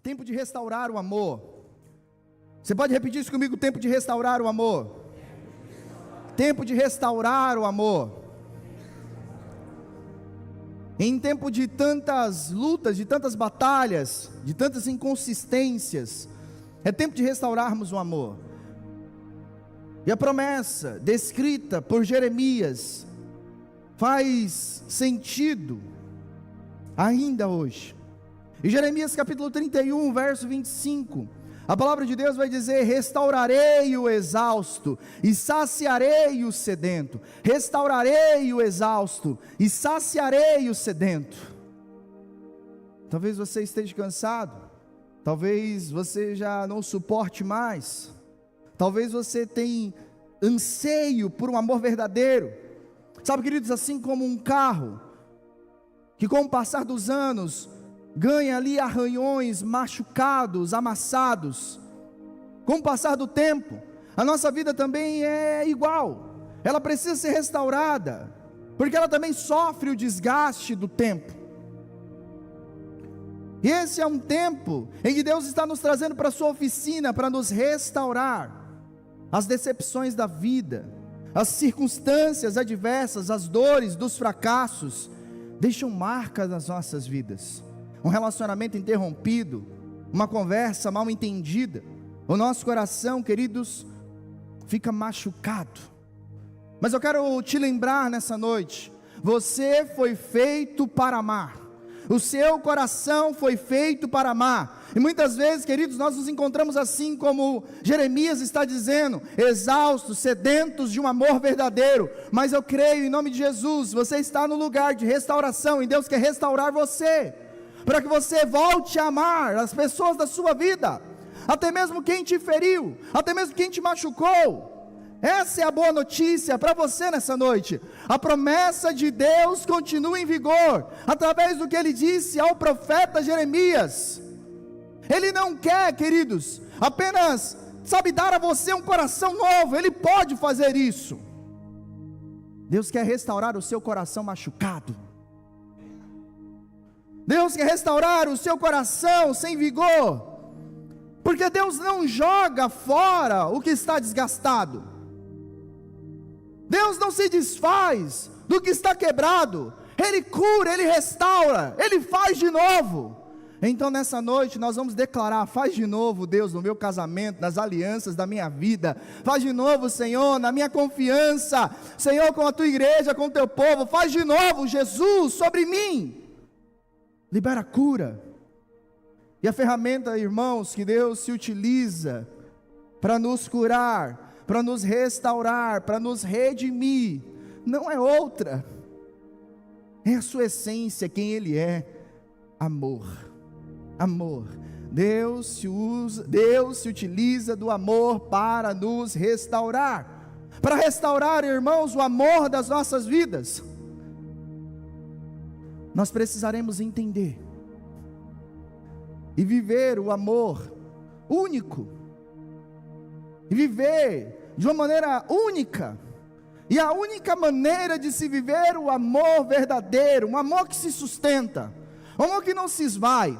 Tempo de restaurar o amor. Você pode repetir isso comigo? Tempo de restaurar o amor. Tempo de restaurar o amor. Em tempo de tantas lutas, de tantas batalhas, de tantas inconsistências, é tempo de restaurarmos o amor. E a promessa descrita por Jeremias faz sentido ainda hoje. Em Jeremias capítulo 31, verso 25, a palavra de Deus vai dizer: restaurarei o exausto e saciarei o sedento. Restaurarei o exausto e saciarei o sedento. Talvez você esteja cansado, talvez você já não suporte mais, talvez você tenha anseio por um amor verdadeiro. Sabe, queridos, assim como um carro, que com o passar dos anos, ganha ali arranhões, machucados, amassados, com o passar do tempo, a nossa vida também é igual, ela precisa ser restaurada, porque ela também sofre o desgaste do tempo. E esse é um tempo em que Deus está nos trazendo para a sua oficina, para nos restaurar. As decepções da vida, as circunstâncias adversas, as dores dos fracassos, deixam marcas nas nossas vidas. Um relacionamento interrompido, uma conversa mal entendida, o nosso coração, queridos, fica machucado. Mas eu quero te lembrar nessa noite: você foi feito para amar, o seu coração foi feito para amar. E muitas vezes, queridos, nós nos encontramos assim como Jeremias está dizendo, exaustos, sedentos de um amor verdadeiro. Mas eu creio em nome de Jesus, você está no lugar de restauração, e Deus quer restaurar você, para que você volte a amar as pessoas da sua vida, até mesmo quem te feriu, até mesmo quem te machucou. Essa é a boa notícia para você nessa noite. A promessa de Deus continua em vigor, através do que Ele disse ao profeta Jeremias. Ele não quer, queridos, apenas, dar a você um coração novo. Ele pode fazer isso. Deus quer restaurar o seu coração machucado. Deus quer restaurar o seu coração sem vigor, porque Deus não joga fora o que está desgastado. Deus não se desfaz do que está quebrado. Ele cura, Ele restaura, Ele faz de novo. Então nessa noite nós vamos declarar: faz de novo, Deus, no meu casamento, nas alianças da minha vida. Faz de novo, Senhor, na minha confiança, Senhor, com a tua igreja, com o teu povo. Faz de novo, Jesus, sobre mim. Libera a cura. E a ferramenta, irmãos, que Deus se utiliza para nos curar, para nos restaurar, para nos redimir, não é outra, é a sua essência, quem Ele é: amor. Amor. Deus se utiliza do amor para nos restaurar, para restaurar, irmãos, o amor das nossas vidas. Nós precisaremos entender e viver o amor único, e viver de uma maneira única. E a única maneira de se viver o amor verdadeiro, um amor que se sustenta, um amor que não se esvai,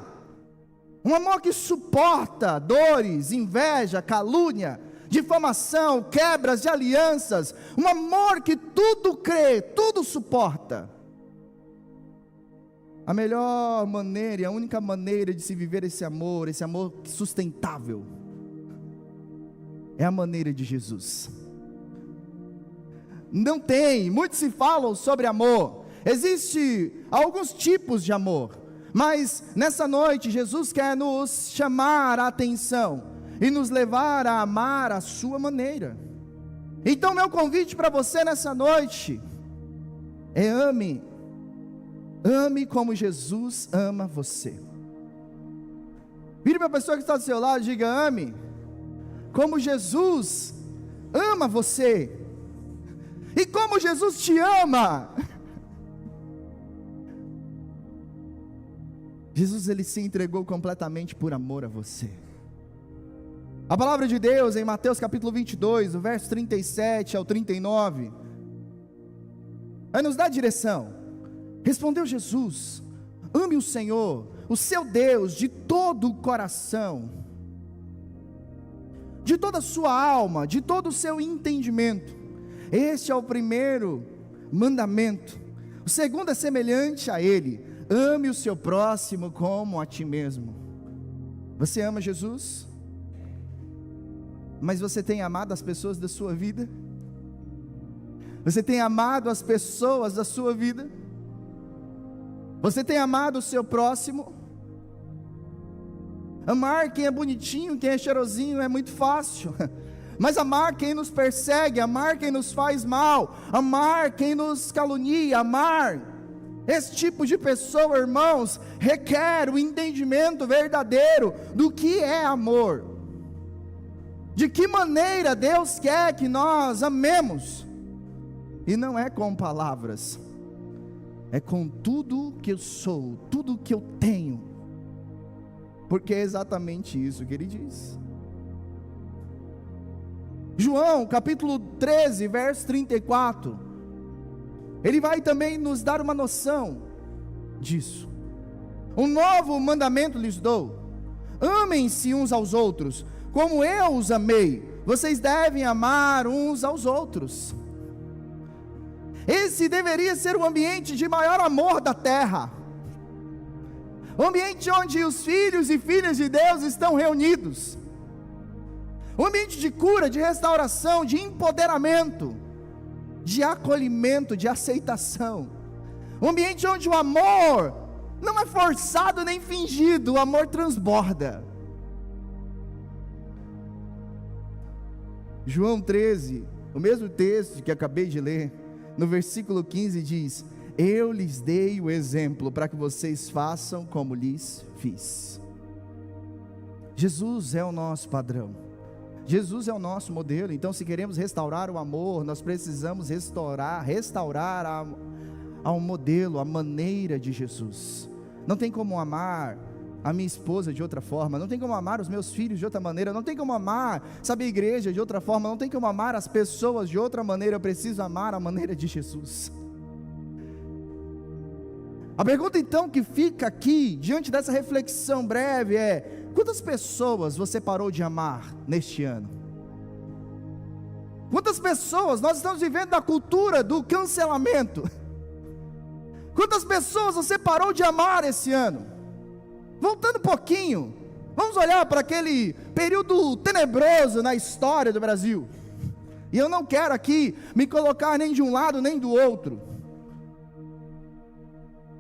um amor que suporta dores, inveja, calúnia, difamação, quebras de alianças, um amor que tudo crê, tudo suporta. A melhor maneira e a única maneira de se viver esse amor sustentável, é a maneira de Jesus. Não tem, muitos se falam sobre amor, existem alguns tipos de amor, mas nessa noite Jesus quer nos chamar a atenção e nos levar a amar a sua maneira. Então meu convite para você nessa noite é: ame como Jesus ama você. Vire para a pessoa que está do seu lado e diga: ame como Jesus ama você. E como Jesus te ama. Jesus, Ele se entregou completamente por amor a você. A palavra de Deus em Mateus capítulo 22, o verso 37 ao 39, vai nos dar direção. Respondeu Jesus: ame o Senhor, o seu Deus de todo o coração, de toda a sua alma, de todo o seu entendimento. Este é o primeiro mandamento. O segundo é semelhante a ele: ame o seu próximo como a ti mesmo. Você ama Jesus? Mas você tem amado as pessoas da sua vida? Você tem amado as pessoas da sua vida? Você tem amado o seu próximo? Amar quem é bonitinho, quem é cheirosinho é muito fácil. Mas amar quem nos persegue, amar quem nos faz mal, amar quem nos calunia, amar esse tipo de pessoa, irmãos, requer o entendimento verdadeiro do que é amor. De que maneira Deus quer que nós amemos. E não é com palavras, é com tudo que eu sou, tudo que eu tenho. Porque é exatamente isso que ele diz. João capítulo 13, verso 34, ele vai também nos dar uma noção disso. Um novo mandamento lhes dou: amem-se uns aos outros, como eu os amei, vocês devem amar uns aos outros. Esse deveria ser o ambiente de maior amor da terra, o ambiente onde os filhos e filhas de Deus estão reunidos, um ambiente de cura, de restauração, de empoderamento, de acolhimento, de aceitação, um ambiente onde o amor não é forçado nem fingido, o amor transborda. João 13, o mesmo texto que acabei de ler, no versículo 15 diz: eu lhes dei o exemplo para que vocês façam como lhes fiz. Jesus é o nosso padrão, Jesus é o nosso modelo. Então, se queremos restaurar o amor, nós precisamos restaurar ao modelo, a maneira de Jesus. Não tem como amar a minha esposa de outra forma, não tem como amar os meus filhos de outra maneira, não tem como amar, sabe, a igreja de outra forma, não tem como amar as pessoas de outra maneira. Eu preciso amar a maneira de Jesus. A pergunta então que fica aqui, diante dessa reflexão breve, é: quantas pessoas você parou de amar neste ano? Quantas pessoas? Nós estamos vivendo a cultura do cancelamento. Quantas pessoas você parou de amar esse ano? Voltando um pouquinho, vamos olhar para aquele período tenebroso na história do Brasil. E eu não quero aqui me colocar nem de um lado nem do outro,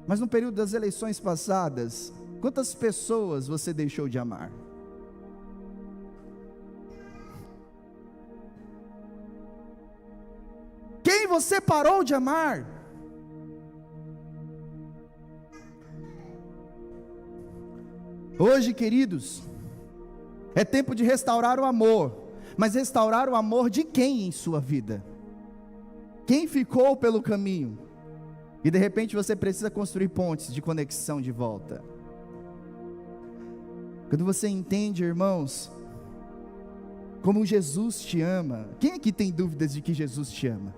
mas no período das eleições passadas, quantas pessoas você deixou de amar? Quem você parou de amar? Hoje, queridos, é tempo de restaurar o amor, mas restaurar o amor de quem em sua vida? Quem ficou pelo caminho? E de repente você precisa construir pontes de conexão de volta. Quando você entende, irmãos, como Jesus te ama. Quem aqui tem dúvidas de que Jesus te ama?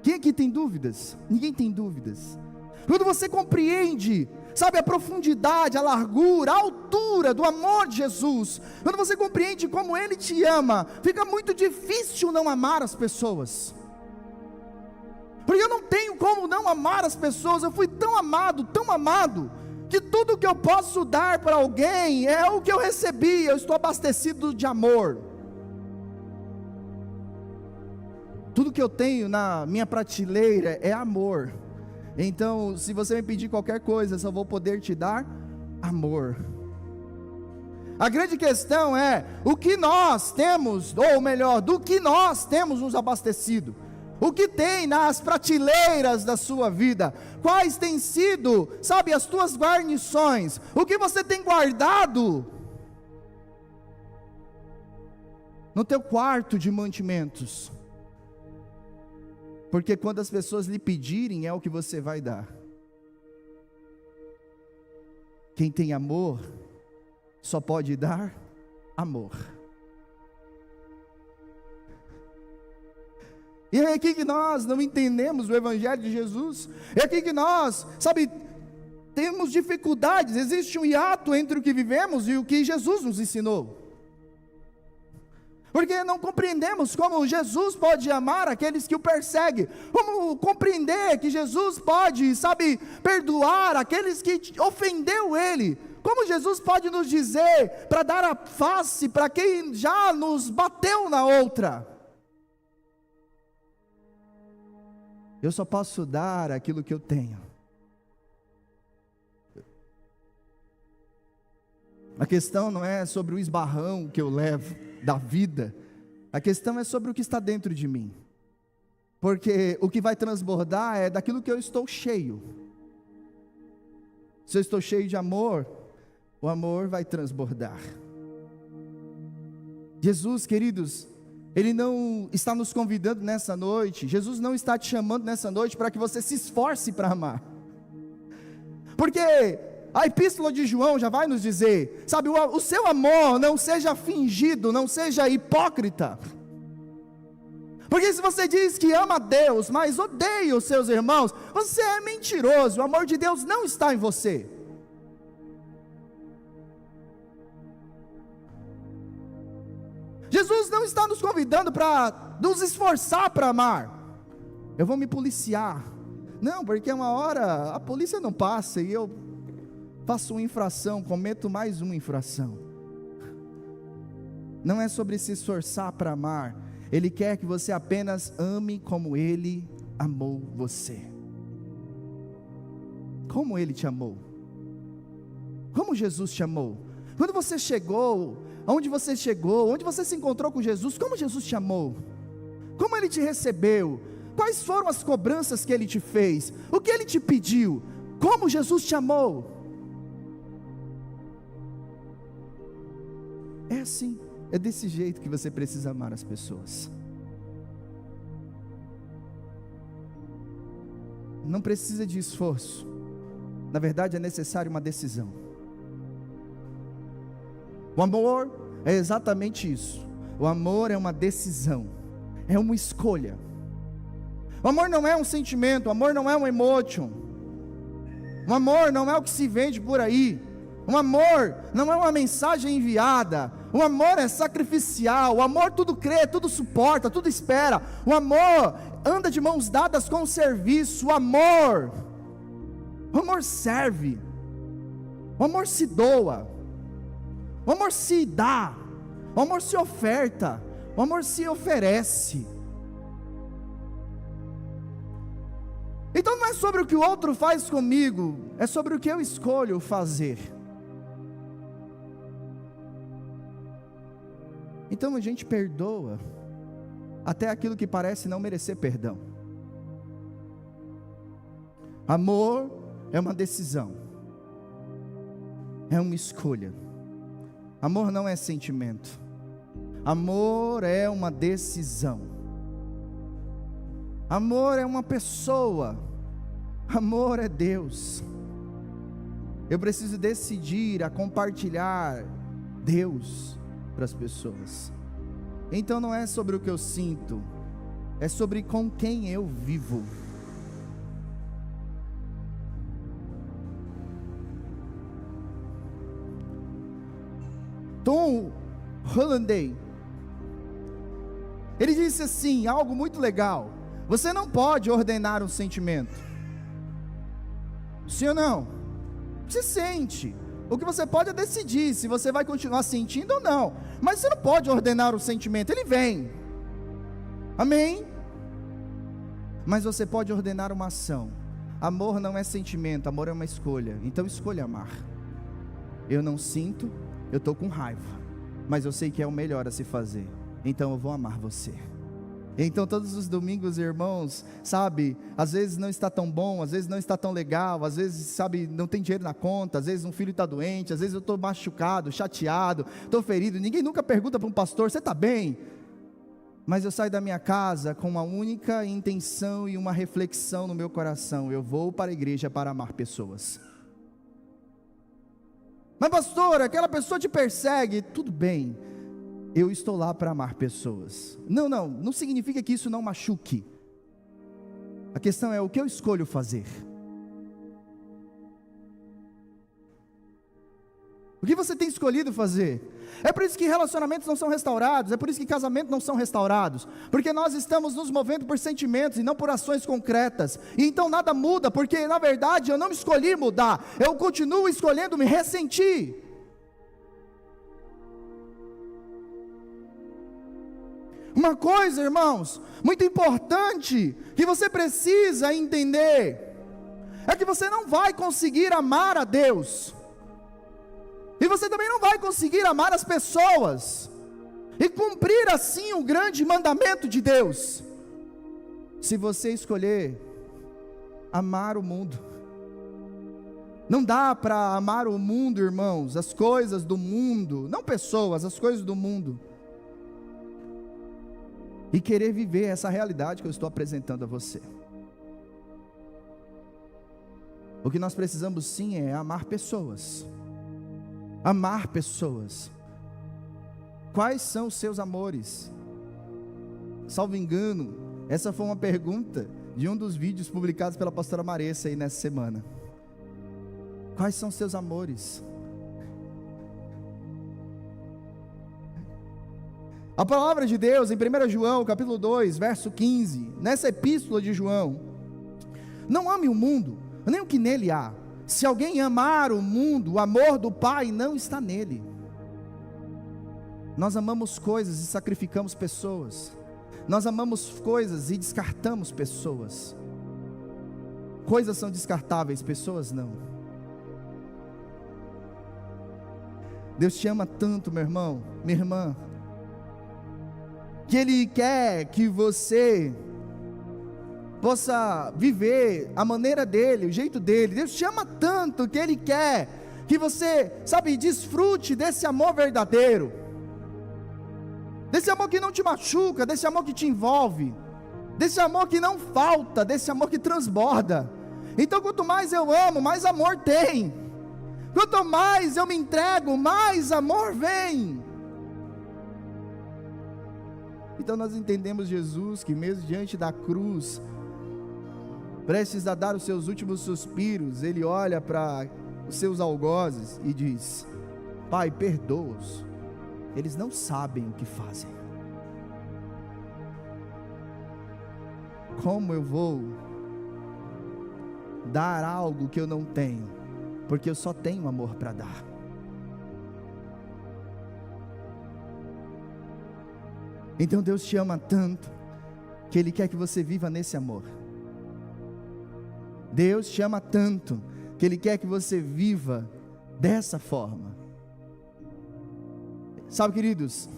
Quem aqui tem dúvidas? Ninguém tem dúvidas. Quando você compreende, sabe, a profundidade, a largura, a altura do amor de Jesus, quando você compreende como Ele te ama, fica muito difícil não amar as pessoas. Porque eu não tenho como não amar as pessoas. Eu fui tão amado, que tudo que eu posso dar para alguém é o que eu recebi. Eu estou abastecido de amor. Tudo que eu tenho na minha prateleira é amor. Então, se você me pedir qualquer coisa, eu só vou poder te dar amor. A grande questão é, o que nós temos, ou melhor, do que nós temos nos abastecido? O que tem nas prateleiras da sua vida? Quais têm sido, sabe, as tuas guarnições? O que você tem guardado no teu quarto de mantimentos? Porque quando as pessoas lhe pedirem, é o que você vai dar. Quem tem amor, só pode dar amor. E é aqui que nós não entendemos o Evangelho de Jesus. É aqui que nós, sabe, temos dificuldades, existe um hiato entre o que vivemos e o que Jesus nos ensinou. Porque não compreendemos como Jesus pode amar aqueles que o perseguem, como compreender que Jesus pode, perdoar aqueles que ofendeu Ele, como Jesus pode nos dizer para dar a face para quem já nos bateu na outra. Eu só posso dar aquilo que eu tenho. A questão não é sobre o esbarrão que eu levo da vida, a questão é sobre o que está dentro de mim, porque o que vai transbordar é daquilo que eu estou cheio. Se eu estou cheio de amor, o amor vai transbordar. Jesus, queridos, Ele não está nos convidando nessa noite, Jesus não está te chamando nessa noite para que você se esforce para amar, porque a epístola de João já vai nos dizer, o seu amor não seja fingido, não seja hipócrita, porque se você diz que ama a Deus, mas odeia os seus irmãos, você é mentiroso, o amor de Deus não está em você. Jesus não está nos convidando para nos esforçar para amar, eu vou me policiar, não, porque uma hora a polícia não passa e eu faço uma infração, cometo mais uma infração. Não é sobre se esforçar para amar, Ele quer que você apenas ame como Ele amou você. Como Ele te amou? Como Jesus te amou? Quando você chegou, onde você chegou, onde você se encontrou com Jesus, como Jesus te amou? Como Ele te recebeu? Quais foram as cobranças que Ele te fez? O que Ele te pediu? Como Jesus te amou? É assim, é desse jeito que você precisa amar as pessoas. Não precisa de esforço, na verdade é necessário uma decisão. O amor é exatamente isso, o amor é uma decisão, é uma escolha. O amor não é um sentimento, o amor não é um emotion, o amor não é o que se vende por aí. O amor não é uma mensagem enviada, o amor é sacrificial, o amor tudo crê, tudo suporta, tudo espera, o amor anda de mãos dadas com o serviço, o amor serve, o amor se doa, o amor se dá, o amor se oferta, o amor se oferece. Então não é sobre o que o outro faz comigo, é sobre o que eu escolho fazer. Então a gente perdoa até aquilo que parece não merecer perdão. Amor é uma decisão, é uma escolha. Amor não é sentimento, amor é uma decisão. Amor é uma pessoa, amor é Deus. Eu preciso decidir a compartilhar Deus para as pessoas. Então não é sobre o que eu sinto, é sobre com quem eu vivo. Tom Holliday, ele disse assim, algo muito legal: você não pode ordenar um sentimento. Sim ou não? Você sente. O que você pode é decidir se você vai continuar sentindo ou não, mas você não pode ordenar o sentimento, ele vem, amém? Mas você pode ordenar uma ação. Amor não é sentimento, amor é uma escolha. Então escolha amar. Eu não sinto, eu estou com raiva, mas eu sei que é o melhor a se fazer, então eu vou amar você. Então todos os domingos, irmãos, às vezes não está tão bom, às vezes não está tão legal, às vezes, não tem dinheiro na conta, às vezes um filho está doente, às vezes eu estou machucado, chateado, estou ferido, ninguém nunca pergunta para um pastor, você está bem? Mas eu saio da minha casa com uma única intenção e uma reflexão no meu coração: eu vou para a igreja para amar pessoas. Mas pastor, aquela pessoa te persegue, tudo bem, eu estou lá para amar pessoas. Não significa que isso não machuque. A questão é o que eu escolho fazer. O que você tem escolhido fazer? É por isso que relacionamentos não são restaurados, é por isso que casamentos não são restaurados, porque nós estamos nos movendo por sentimentos e não por ações concretas, e então nada muda, porque na verdade eu não escolhi mudar, eu continuo escolhendo me ressentir. Uma coisa, irmãos, muito importante, que você precisa entender, é que você não vai conseguir amar a Deus, e você também não vai conseguir amar as pessoas, e cumprir assim o grande mandamento de Deus, se você escolher amar o mundo. Não dá para amar o mundo, irmãos, as coisas do mundo, não pessoas, as coisas do mundo, e querer viver essa realidade que eu estou apresentando a você. O que nós precisamos sim é amar pessoas. Amar pessoas. Quais são os seus amores? Salvo engano, essa foi uma pergunta de um dos vídeos publicados pela pastora Maressa aí nessa semana. Quais são os seus amores? A palavra de Deus em 1 João capítulo 2, verso 15, nessa epístola de João: não ame o mundo, nem o que nele há. Se alguém amar o mundo, o amor do Pai não está nele. Nós amamos coisas e sacrificamos pessoas. Nós amamos coisas e descartamos pessoas. Coisas são descartáveis, pessoas não. Deus te ama tanto, meu irmão, minha irmã, que Ele quer que você possa viver a maneira dele, o jeito dele. Deus te ama tanto que Ele quer que você, desfrute desse amor verdadeiro, desse amor que não te machuca, desse amor que te envolve, desse amor que não falta, desse amor que transborda. Então quanto mais eu amo, mais amor tem. Quanto mais eu me entrego, mais amor vem. Então nós entendemos Jesus, que mesmo diante da cruz, prestes a dar os seus últimos suspiros, Ele olha para os seus algozes e diz: Pai, perdoa-os, eles não sabem o que fazem. Como eu vou dar algo que eu não tenho, porque eu só tenho amor para dar? Então Deus te ama tanto, que Ele quer que você viva nesse amor. Deus te ama tanto, que Ele quer que você viva dessa forma. Sabe, queridos,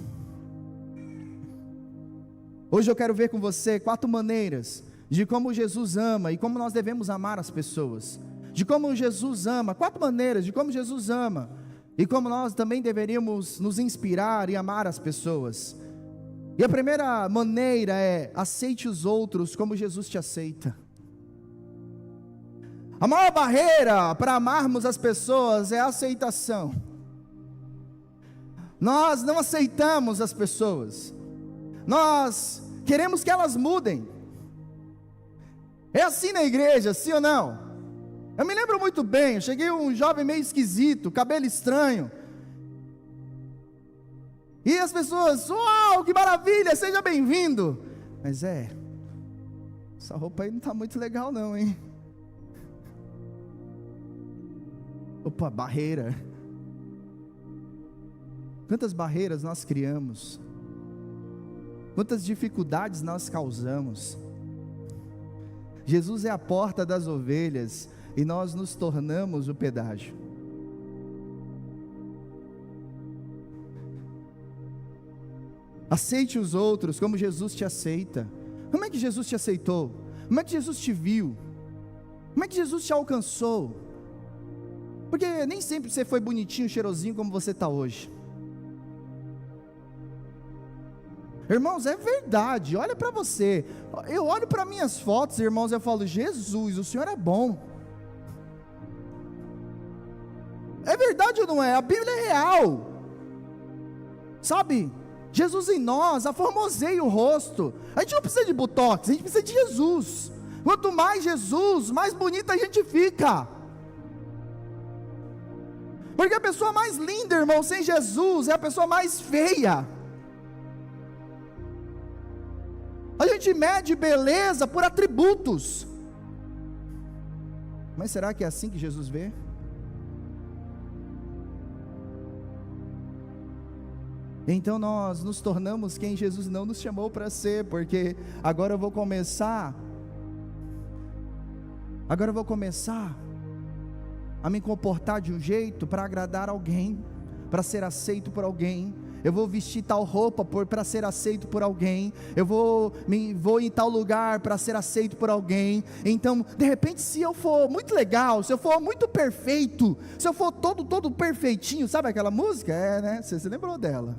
hoje eu quero ver com você 4 maneiras de como Jesus ama e como nós devemos amar as pessoas. De como Jesus ama, 4 maneiras de como Jesus ama e como nós também deveríamos nos inspirar e amar as pessoas. E a primeira maneira é: aceite os outros como Jesus te aceita. A maior barreira para amarmos as pessoas é a aceitação. Nós não aceitamos as pessoas, nós queremos que elas mudem. É assim na igreja, sim ou não? Eu me lembro muito bem, eu cheguei um jovem meio esquisito, cabelo estranho, e as pessoas: uau, que maravilha, seja bem-vindo. Mas essa roupa aí não está muito legal não, hein? Opa, barreira. Quantas barreiras nós criamos, quantas dificuldades nós causamos. Jesus é a porta das ovelhas e nós nos tornamos o pedágio. Aceite os outros como Jesus te aceita. Como é que Jesus te aceitou? Como é que Jesus te viu? Como é que Jesus te alcançou? Porque nem sempre você foi bonitinho, cheirosinho como você está hoje. Irmãos, é verdade, olha para você. Eu olho para minhas fotos, irmãos, eu falo: Jesus, o Senhor é bom. É verdade ou não é? A Bíblia é real. Sabe, Jesus em nós aformoseia o rosto. A gente não precisa de botox, a gente precisa de Jesus. Quanto mais Jesus, mais bonita a gente fica. Porque a pessoa mais linda, irmão, sem Jesus, é a pessoa mais feia. A gente mede beleza por atributos. Mas será que é assim que Jesus vê? Então nós nos tornamos quem Jesus não nos chamou para ser, porque agora eu vou começar a me comportar de um jeito para agradar alguém, para ser aceito por alguém. Eu vou vestir tal roupa para ser aceito por alguém. Eu vou em tal lugar para ser aceito por alguém. Então, de repente, se eu for muito legal, se eu for muito perfeito, se eu for todo perfeitinho, sabe aquela música? É, né? Você se lembrou dela?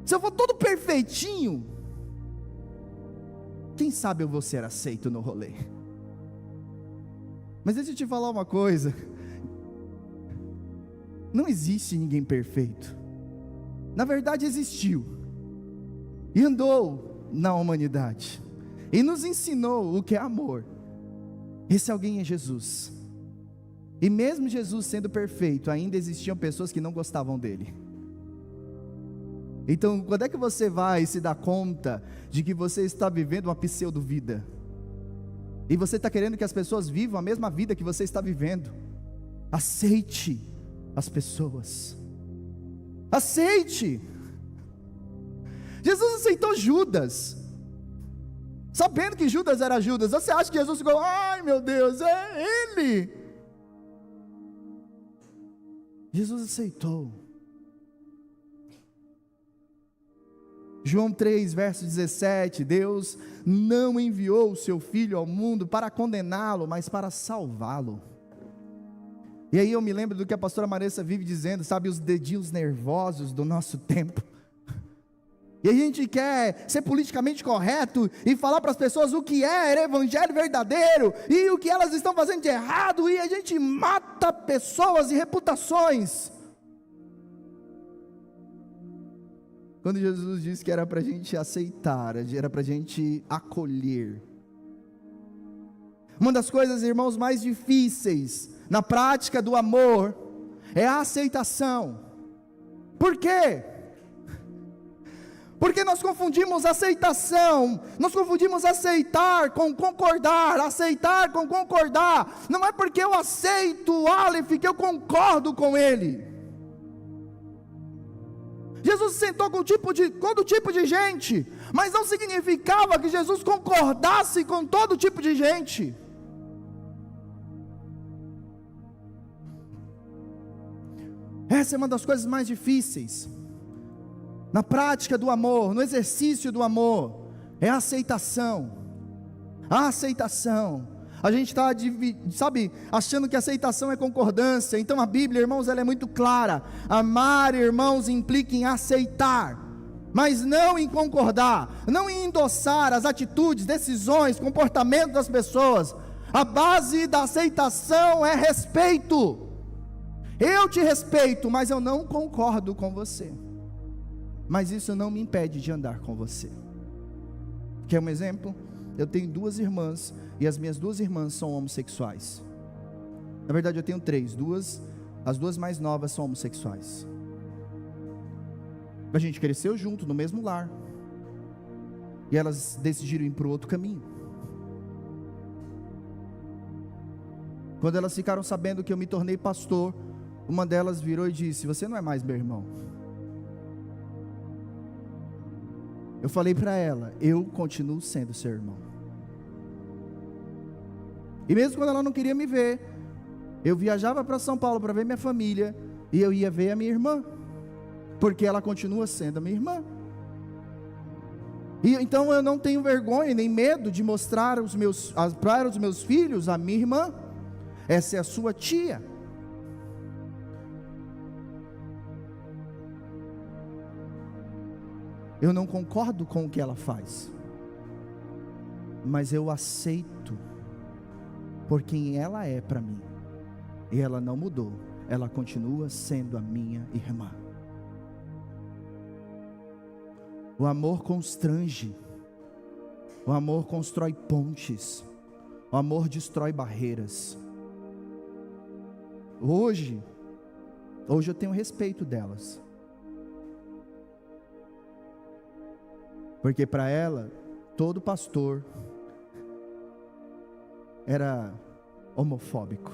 Se eu for todo perfeitinho, quem sabe eu vou ser aceito no rolê. Mas deixa eu te falar uma coisa: não existe ninguém perfeito. Na verdade existiu, e andou na humanidade, e nos ensinou o que é amor. Esse alguém é Jesus. E mesmo Jesus sendo perfeito, ainda existiam pessoas que não gostavam dele. Então, quando é que você vai se dar conta de que você está vivendo uma pseudo-vida? E você está querendo que as pessoas vivam a mesma vida que você está vivendo? Aceite as pessoas. Aceite. Jesus aceitou Judas, sabendo que Judas era Judas. Você acha que Jesus ficou, ai meu Deus, é ele? Jesus aceitou. João 3, verso 17, Deus não enviou o seu Filho ao mundo para condená-lo, mas para salvá-lo. E aí eu me lembro do que a pastora Maressa vive dizendo, sabe, os dedinhos nervosos do nosso tempo. E a gente quer ser politicamente correto e falar para as pessoas o que é evangelho verdadeiro e o que elas estão fazendo de errado, e a gente mata pessoas e reputações. Quando Jesus disse que era para a gente aceitar, era para a gente acolher. Uma das coisas, irmãos, mais difíceis na prática do amor é a aceitação. Por quê? Porque nós confundimos aceitação, nós confundimos aceitar com concordar, aceitar com concordar. Não é porque eu aceito o Aleph que eu concordo com ele. Jesus se sentou com todo tipo de gente, mas não significava que Jesus concordasse com todo tipo de gente. Essa é uma das coisas mais difíceis na prática do amor, no exercício do amor, é a aceitação. A aceitação. A gente está, sabe, achando que aceitação é concordância. Então a Bíblia, irmãos, ela é muito clara. Amar, irmãos, implica em aceitar, mas não em concordar, não em endossar as atitudes, decisões, comportamentos das pessoas. A base da aceitação é respeito. Eu te respeito, mas eu não concordo com você. Mas isso não me impede de andar com você. Quer um exemplo? Eu tenho 2 irmãs, e as minhas 2 irmãs são homossexuais. Na verdade eu tenho 3, as 2 mais novas são homossexuais. A gente cresceu junto, no mesmo lar, e elas decidiram ir para o outro caminho. Quando elas ficaram sabendo que eu me tornei pastor, uma delas virou e disse: você não é mais meu irmão. Eu falei para ela: eu continuo sendo seu irmão. E mesmo quando ela não queria me ver, eu viajava para São Paulo para ver minha família, e eu ia ver a minha irmã, porque ela continua sendo a minha irmã. E então eu não tenho vergonha nem medo de mostrar para os meus filhos a minha irmã. Essa é a sua tia. Eu não concordo com o que ela faz, mas eu aceito por quem ela é para mim. E ela não mudou, ela continua sendo a minha irmã. O amor constrange, o amor constrói pontes, o amor destrói barreiras. hoje eu tenho respeito delas. Porque para ela, todo pastor era homofóbico.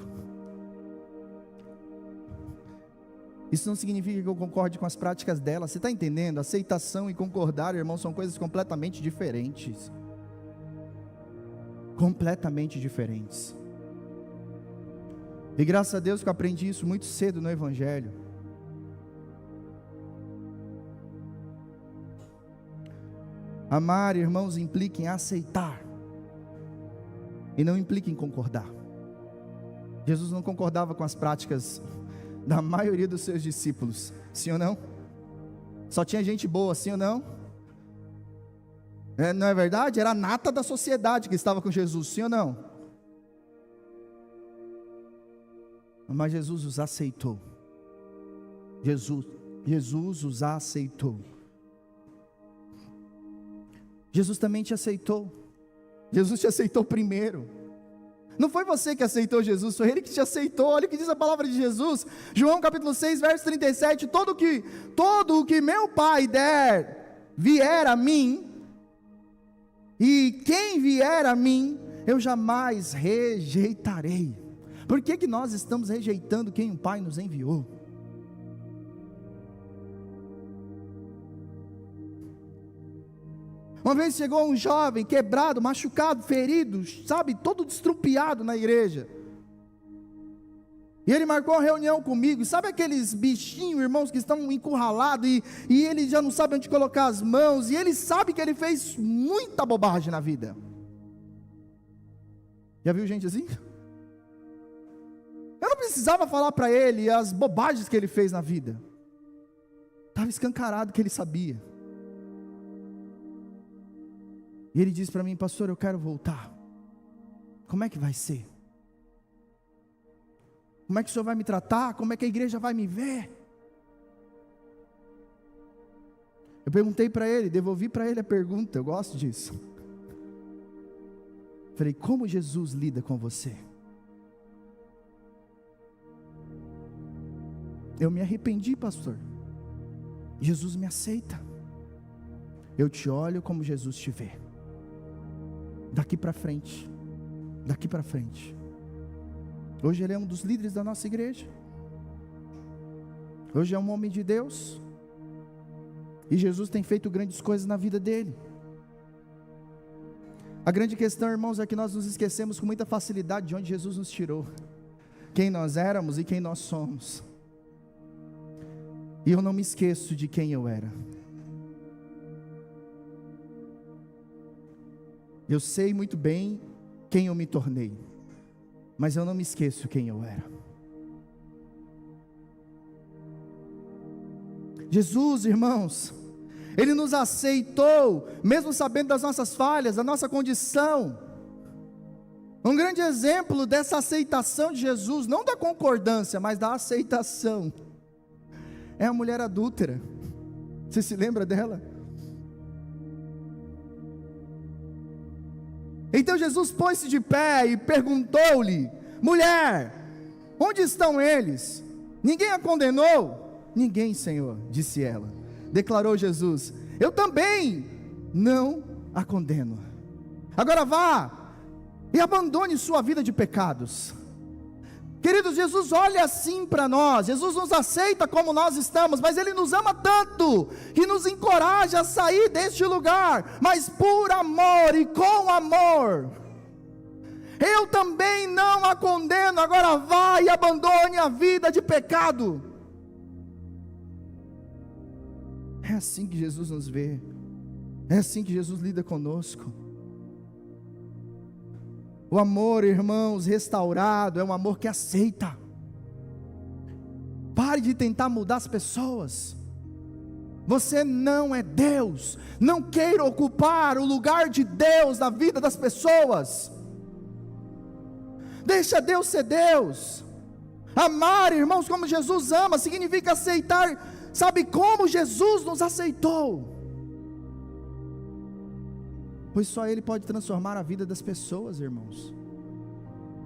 Isso não significa que eu concorde com as práticas dela. Você está entendendo? Aceitação e concordar, irmão, são coisas completamente diferentes. Completamente diferentes. E graças a Deus que eu aprendi isso muito cedo no Evangelho. Amar, irmãos, implica em aceitar. E não implica em concordar. Jesus não concordava com as práticas da maioria dos seus discípulos. Sim ou não? Só tinha gente boa, sim ou não? Não é verdade? Era a nata da sociedade que estava com Jesus, sim ou não? Mas Jesus os aceitou. Jesus os aceitou. Jesus também te aceitou. Jesus te aceitou primeiro. Não foi você que aceitou Jesus, foi Ele que te aceitou. Olha o que diz a palavra de Jesus, João capítulo 6, verso 37, todo o que meu Pai der, vier a mim, e quem vier a mim, eu jamais rejeitarei. Por que nós estamos rejeitando quem o Pai nos enviou? Uma vez chegou um jovem quebrado, machucado, ferido, sabe, todo destrupiado na igreja. E ele marcou uma reunião comigo. Sabe aqueles bichinhos, irmãos, que estão encurralados e ele já não sabe onde colocar as mãos, e ele sabe que ele fez muita bobagem na vida. Já viu gente assim? Eu não precisava falar para ele as bobagens que ele fez na vida. Estava escancarado que ele sabia. E ele disse para mim: pastor, eu quero voltar. Como é que vai ser? Como é que o senhor vai me tratar? Como é que a igreja vai me ver? Eu perguntei para ele, devolvi para ele a pergunta, eu gosto disso. Falei: como Jesus lida com você? Eu me arrependi, pastor. Jesus me aceita. Eu te olho como Jesus te vê. Daqui para frente. Daqui para frente. Hoje ele é um dos líderes da nossa igreja. Hoje é um homem de Deus. E Jesus tem feito grandes coisas na vida dele. A grande questão, irmãos, é que nós nos esquecemos com muita facilidade de onde Jesus nos tirou. Quem nós éramos e quem nós somos. E eu não me esqueço de quem eu era. Eu sei muito bem quem eu me tornei, mas eu não me esqueço quem eu era. Jesus, irmãos, Ele nos aceitou, mesmo sabendo das nossas falhas, da nossa condição. Um grande exemplo dessa aceitação de Jesus, não da concordância, mas da aceitação, é a mulher adúltera. Você se lembra dela? Então Jesus pôs-se de pé e perguntou-lhe: mulher, onde estão eles? Ninguém a condenou? Ninguém, Senhor, disse ela. Declarou Jesus: eu também não a condeno. Agora vá e abandone sua vida de pecados. Queridos, Jesus olha assim para nós. Jesus nos aceita como nós estamos, mas Ele nos ama tanto que nos encoraja a sair deste lugar, mas por amor e com amor. Eu também não a condeno. Agora vá e abandone a vida de pecado. É assim que Jesus nos vê. É assim que Jesus lida conosco. O amor, irmãos, restaurado é um amor que aceita. Pare de tentar mudar as pessoas. Você não é Deus. Não queira ocupar o lugar de Deus na vida das pessoas. Deixa Deus ser Deus. Amar, irmãos, como Jesus ama, significa aceitar. Sabe como Jesus nos aceitou? Pois só Ele pode transformar a vida das pessoas, irmãos.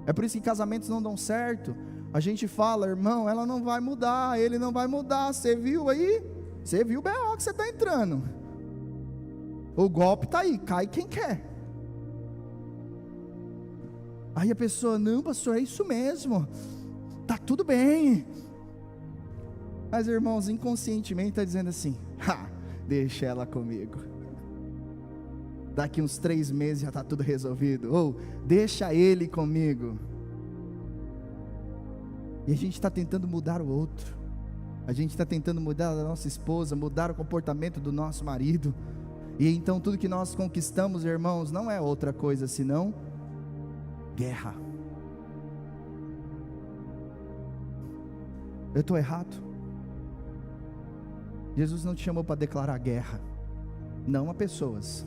É por isso que casamentos não dão certo, A gente fala, irmão, ela não vai mudar, ele não vai mudar. Você viu aí? Você viu o B.O. que você está entrando. O golpe está aí, cai quem quer. Aí a pessoa, não, pastor, é isso mesmo, está tudo bem. Mas, irmãos, inconscientemente está dizendo assim, deixa ela comigo. Daqui uns 3 meses já está tudo resolvido. Ou, deixa ele comigo. E a gente está tentando mudar o outro. A gente está tentando mudar a nossa esposa, mudar o comportamento do nosso marido. E então tudo que nós conquistamos, irmãos, não é outra coisa senão guerra. Eu estou errado? Jesus não te chamou para declarar guerra, não a pessoas.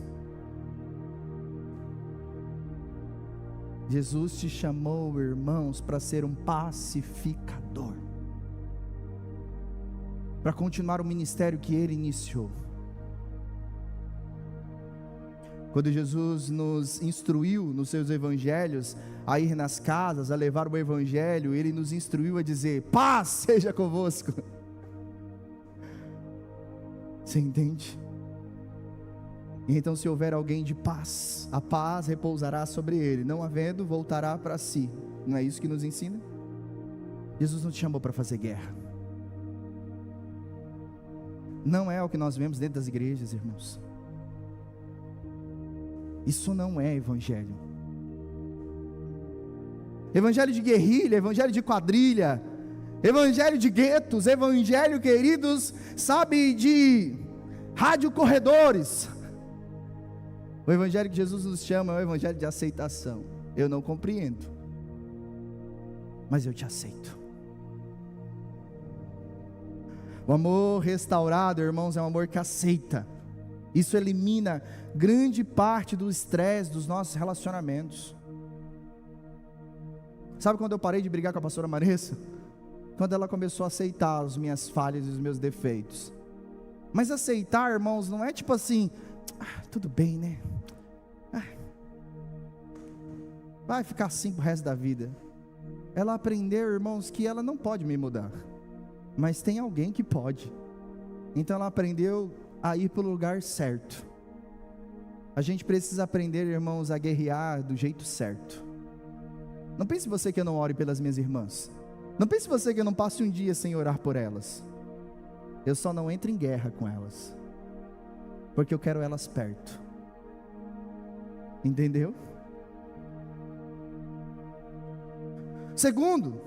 Jesus te chamou, irmãos, para ser um pacificador, para continuar o ministério que Ele iniciou. Quando Jesus nos instruiu nos seus evangelhos, a ir nas casas, a levar o evangelho, Ele nos instruiu a dizer, paz seja convosco. Você entende? Então, se houver alguém de paz, a paz repousará sobre ele, não havendo, voltará para si. Não é isso que nos ensina? Jesus não te chamou para fazer guerra. Não é o que nós vemos dentro das igrejas, irmãos. Isso não é evangelho. Evangelho de guerrilha, evangelho de quadrilha, evangelho de guetos, evangelho, queridos, sabe, de rádio corredores. O evangelho que Jesus nos chama é o evangelho de aceitação. Eu não compreendo, mas eu te aceito. O amor restaurado, irmãos, é um amor que aceita. Isso elimina grande parte do estresse dos nossos relacionamentos. Sabe quando eu parei de brigar com a pastora Marissa? Quando ela começou a aceitar as minhas falhas e os meus defeitos. Mas aceitar, irmãos, não é tipo assim, tudo bem, né? Vai ficar assim pro resto da vida. Ela aprendeu, irmãos, que ela não pode me mudar, mas tem alguém que pode. Então ela aprendeu a ir para o lugar certo. A gente precisa aprender, irmãos, a guerrear do jeito certo. Não pense você que eu não ore pelas minhas irmãs. Não pense você que eu não passe um dia sem orar por elas. Eu só não entro em guerra com elas, porque eu quero elas perto. Entendeu? Segundo,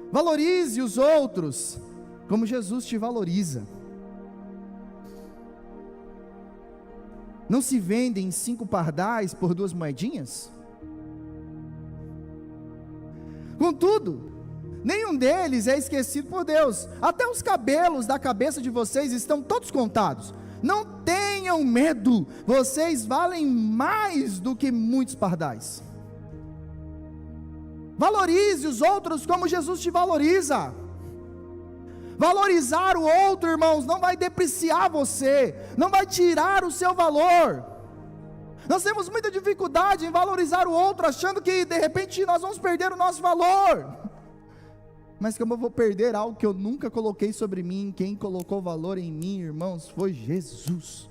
valorize os outros como Jesus te valoriza. Não se vendem 5 pardais por 2 moedinhas? Contudo, nenhum deles é esquecido por Deus. Até os cabelos da cabeça de vocês estão todos contados. Não tenham medo, vocês valem mais do que muitos pardais. Valorize os outros como Jesus te valoriza. Valorizar o outro, irmãos, não vai depreciar você, não vai tirar o seu valor. Nós temos muita dificuldade em valorizar o outro, achando que de repente nós vamos perder o nosso valor. Mas como eu vou perder algo que eu nunca coloquei sobre mim? Quem colocou valor em mim, irmãos, foi Jesus.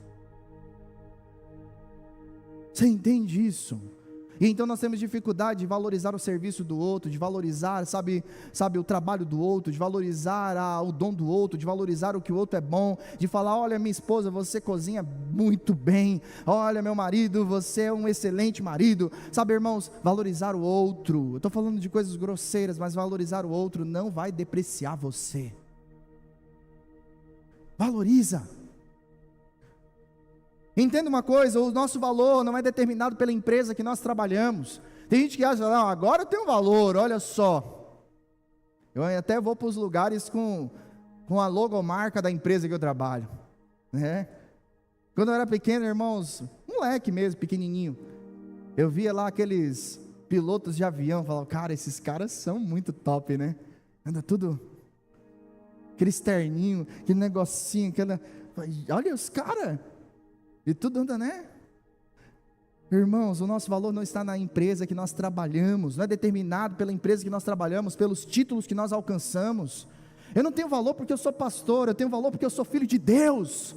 Você entende isso? E então nós temos dificuldade de valorizar o serviço do outro, de valorizar, sabe o trabalho do outro, de valorizar o dom do outro, de valorizar o que o outro é bom, de falar, olha minha esposa, você cozinha muito bem, olha meu marido, você é um excelente marido, sabe irmãos, valorizar o outro, eu estou falando de coisas grosseiras, mas valorizar o outro não vai depreciar você. Valoriza. Entenda uma coisa, o nosso valor não é determinado pela empresa que nós trabalhamos. Tem gente que acha, não, agora eu tenho valor, olha só. Eu até vou para os lugares com a logomarca da empresa que eu trabalho, né? Quando eu era pequeno, irmãos, moleque mesmo, pequenininho, eu via lá aqueles pilotos de avião, falava, cara, esses caras são muito top, né? Anda tudo, aquele terninho, aquele negocinho, olha os caras. E tudo anda, né? Irmãos, o nosso valor não está na empresa que nós trabalhamos, não é determinado pela empresa que nós trabalhamos, pelos títulos que nós alcançamos. Eu não tenho valor porque eu sou pastor, eu tenho valor porque eu sou filho de Deus.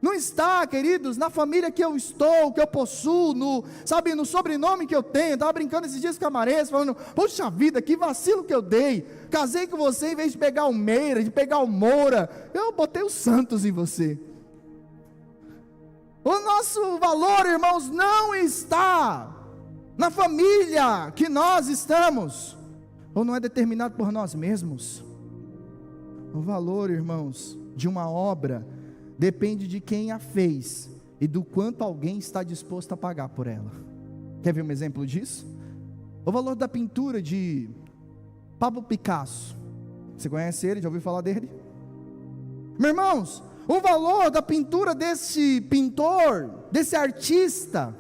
Não está, queridos, na família que eu estou, que eu possuo, no sobrenome que eu tenho. Eu estava brincando esses dias com a Maressa, falando, poxa vida, que vacilo que eu dei. Casei com você, em vez de pegar o Meira, de pegar o Moura, eu botei o Santos em você. O nosso valor, irmãos, não está na família que nós estamos, ou não é determinado por nós mesmos. O valor, irmãos, de uma obra depende de quem a fez e do quanto alguém está disposto a pagar por ela. Quer ver um exemplo disso? O valor da pintura de Pablo Picasso. Você conhece ele? Já ouviu falar dele? Meus irmãos, o valor da pintura desse pintor, desse artista,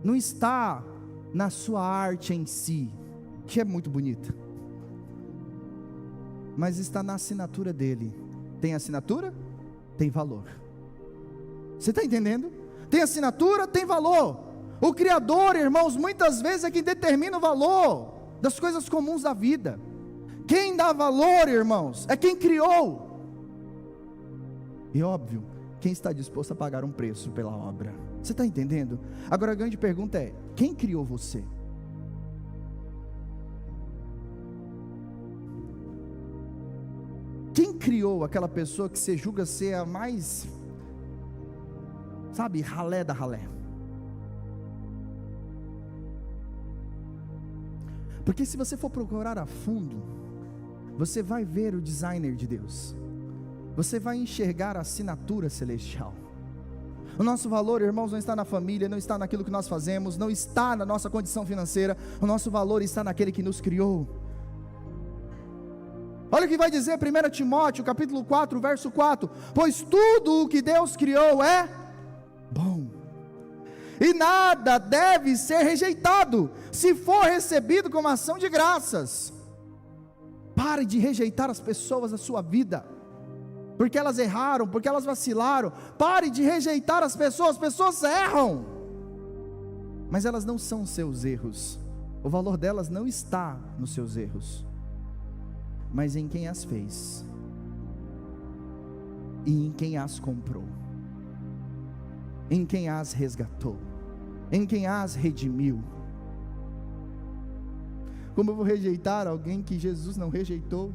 não está na sua arte em si, que é muito bonita, mas está na assinatura dele. Tem assinatura? Tem valor. Você está entendendo? Tem assinatura? Tem valor. O Criador, irmãos, muitas vezes é quem determina o valor das coisas comuns da vida. Quem dá valor, irmãos, é quem criou. E óbvio, quem está disposto a pagar um preço pela obra. Você está entendendo? Agora a grande pergunta é: quem criou você? Quem criou aquela pessoa que você julga ser a mais, ralé da ralé? Porque se você for procurar a fundo, você vai ver o designer de Deus, você vai enxergar a assinatura celestial. O nosso valor, irmãos, não está na família, não está naquilo que nós fazemos, não está na nossa condição financeira. O nosso valor está naquele que nos criou. Olha o que vai dizer 1 Timóteo capítulo 4, verso 4: pois tudo o que Deus criou é bom, e nada deve ser rejeitado, se for recebido como ação de graças. Pare de rejeitar as pessoas da sua vida, porque elas erraram, porque elas vacilaram. Pare de rejeitar as pessoas erram, mas elas não são seus erros. O valor delas não está nos seus erros, mas em quem as fez, e em quem as comprou, em quem as resgatou, em quem as redimiu. Como eu vou rejeitar alguém que Jesus não rejeitou?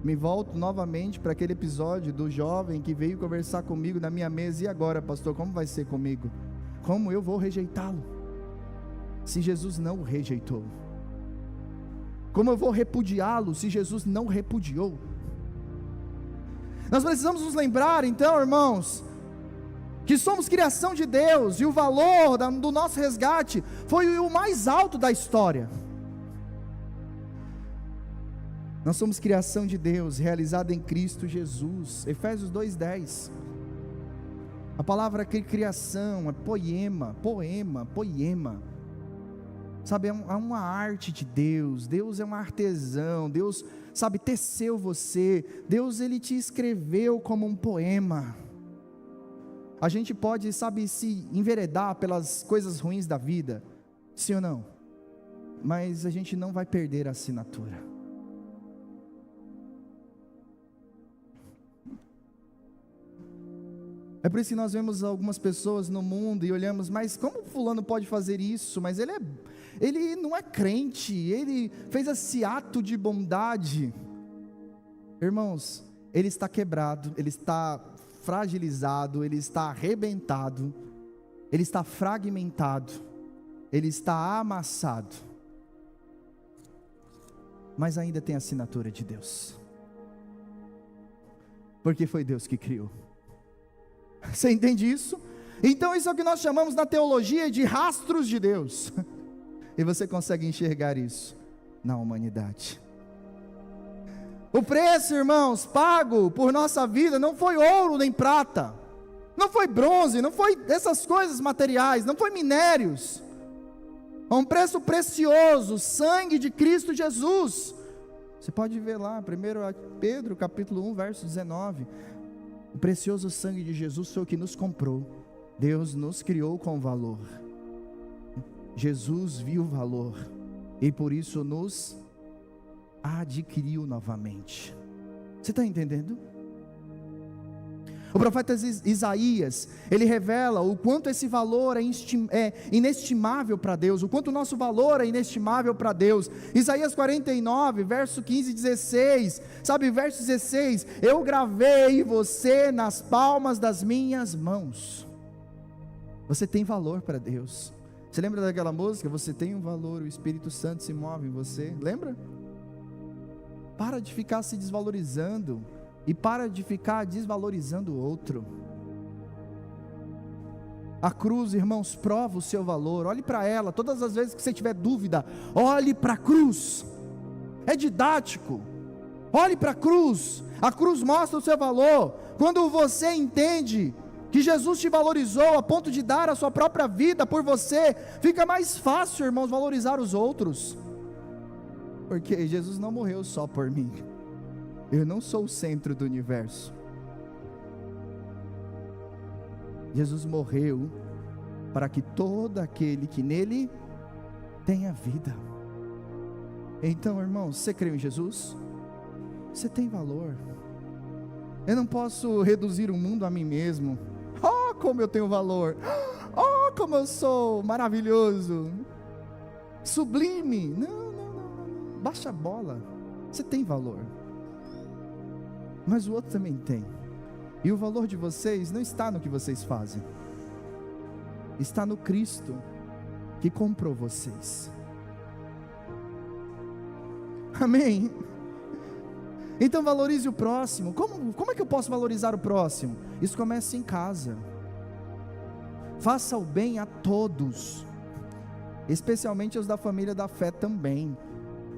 Me volto novamente para aquele episódio do jovem que veio conversar comigo na minha mesa. E agora, pastor, como vai ser comigo? Como eu vou rejeitá-lo, se Jesus não o rejeitou? Como eu vou repudiá-lo, se Jesus não repudiou? Nós precisamos nos lembrar então, irmãos, que somos criação de Deus, e o valor do nosso resgate foi o mais alto da história. Nós somos criação de Deus, realizada em Cristo Jesus. Efésios 2:10. A palavra criação é poema. É uma arte de Deus. Deus é um artesão. Deus, teceu você. Deus, Ele te escreveu como um poema. A gente pode, se enveredar pelas coisas ruins da vida, sim ou não? Mas a gente não vai perder a assinatura. É por isso que nós vemos algumas pessoas no mundo e olhamos, mas como fulano pode fazer isso? Mas ele não é crente, ele fez esse ato de bondade. Irmãos, ele está quebrado, ele está fragilizado, ele está arrebentado, ele está fragmentado, ele está amassado, mas ainda tem a assinatura de Deus, porque foi Deus que criou. Você entende isso? Então isso é o que nós chamamos na teologia de rastros de Deus. E você consegue enxergar isso na humanidade. O preço, irmãos, pago por nossa vida não foi ouro nem prata, não foi bronze, não foi essas coisas materiais, não foi minérios. É um preço precioso, sangue de Cristo Jesus. Você pode ver lá, 1 Pedro capítulo 1, verso 19. O precioso sangue de Jesus foi o que nos comprou. Deus nos criou com valor. Jesus viu o valor e por isso nos adquiriu novamente. Você está entendendo? O profeta Isaías, ele revela o quanto esse valor é inestimável para Deus, o quanto o nosso valor é inestimável para Deus. Isaías 49, verso 15 e 16, sabe, verso 16, eu gravei você nas palmas das minhas mãos. Você tem valor para Deus. Você lembra daquela música? Você tem um valor, o Espírito Santo se move em você, lembra? Para de ficar se desvalorizando, e para de ficar desvalorizando o outro. A cruz, irmãos, prova o seu valor. Olhe para ela, todas as vezes que você tiver dúvida, olhe para a cruz. É didático. Olhe para a cruz mostra o seu valor. Quando você entende que Jesus te valorizou a ponto de dar a sua própria vida por você, fica mais fácil, irmãos, valorizar os outros. Porque Jesus não morreu só por mim. Eu não sou o centro do universo. Jesus morreu para que todo aquele que nele tenha vida. Então, irmãos, você crê em Jesus? Você tem valor. Eu não posso reduzir o mundo a mim mesmo. Oh, como eu tenho valor. Oh, como eu sou maravilhoso, sublime. Não. Baixa a bola. Você tem valor. Mas o outro também tem. E o valor de vocês não está no que vocês fazem. Está no Cristo que comprou vocês. Amém? Então valorize o próximo. Como é que eu posso valorizar o próximo? Isso começa em casa. Faça o bem a todos, especialmente os da família da fé também.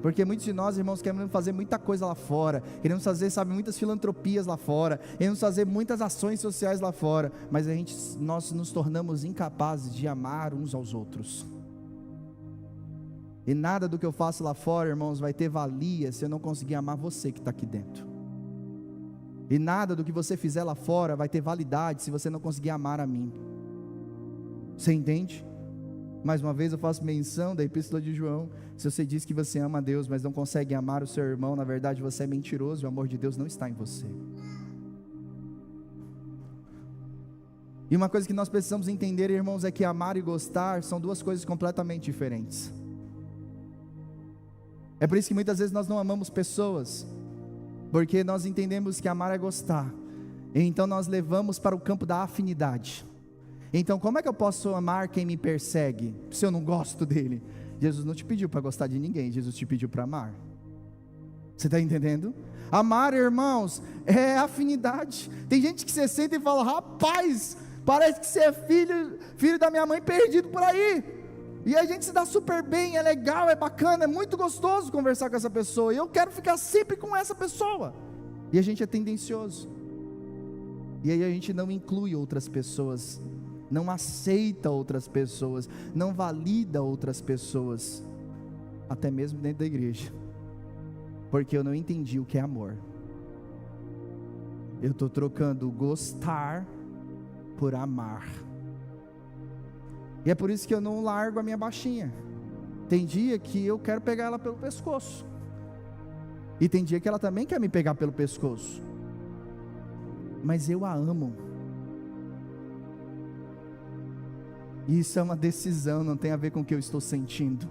Porque muitos de nós, irmãos, queremos fazer muita coisa lá fora, queremos fazer, muitas filantropias lá fora, queremos fazer muitas ações sociais lá fora, mas nós nos tornamos incapazes de amar uns aos outros. E nada do que eu faço lá fora, irmãos, vai ter valia se eu não conseguir amar você que está aqui dentro. E nada do que você fizer lá fora vai ter validade se você não conseguir amar a mim. Você entende? Mais uma vez eu faço menção da Epístola de João. Se você diz que você ama a Deus, mas não consegue amar o seu irmão, na verdade você é mentiroso, o amor de Deus não está em você. E uma coisa que nós precisamos entender, irmãos, é que amar e gostar são duas coisas completamente diferentes. É por isso que muitas vezes nós não amamos pessoas, porque nós entendemos que amar é gostar, e então nós levamos para o campo da afinidade. Então como é que eu posso amar quem me persegue, se eu não gosto dele? Jesus não te pediu para gostar de ninguém, Jesus te pediu para amar. Você está entendendo? Amar, irmãos, é afinidade. Tem gente que você senta e fala: rapaz, parece que você é filho da minha mãe perdido por aí. E a gente se dá super bem, é legal, é bacana, é muito gostoso conversar com essa pessoa, e eu quero ficar sempre com essa pessoa. E a gente é tendencioso, e aí a gente não inclui outras pessoas, não aceita outras pessoas, não valida outras pessoas, até mesmo dentro da igreja, porque eu não entendi o que é amor. Eu estou trocando gostar por amar. E é por isso que eu não largo a minha baixinha. Tem dia que eu quero pegar ela pelo pescoço, e tem dia que ela também quer me pegar pelo pescoço, mas eu a amo. E isso é uma decisão, não tem a ver com o que eu estou sentindo,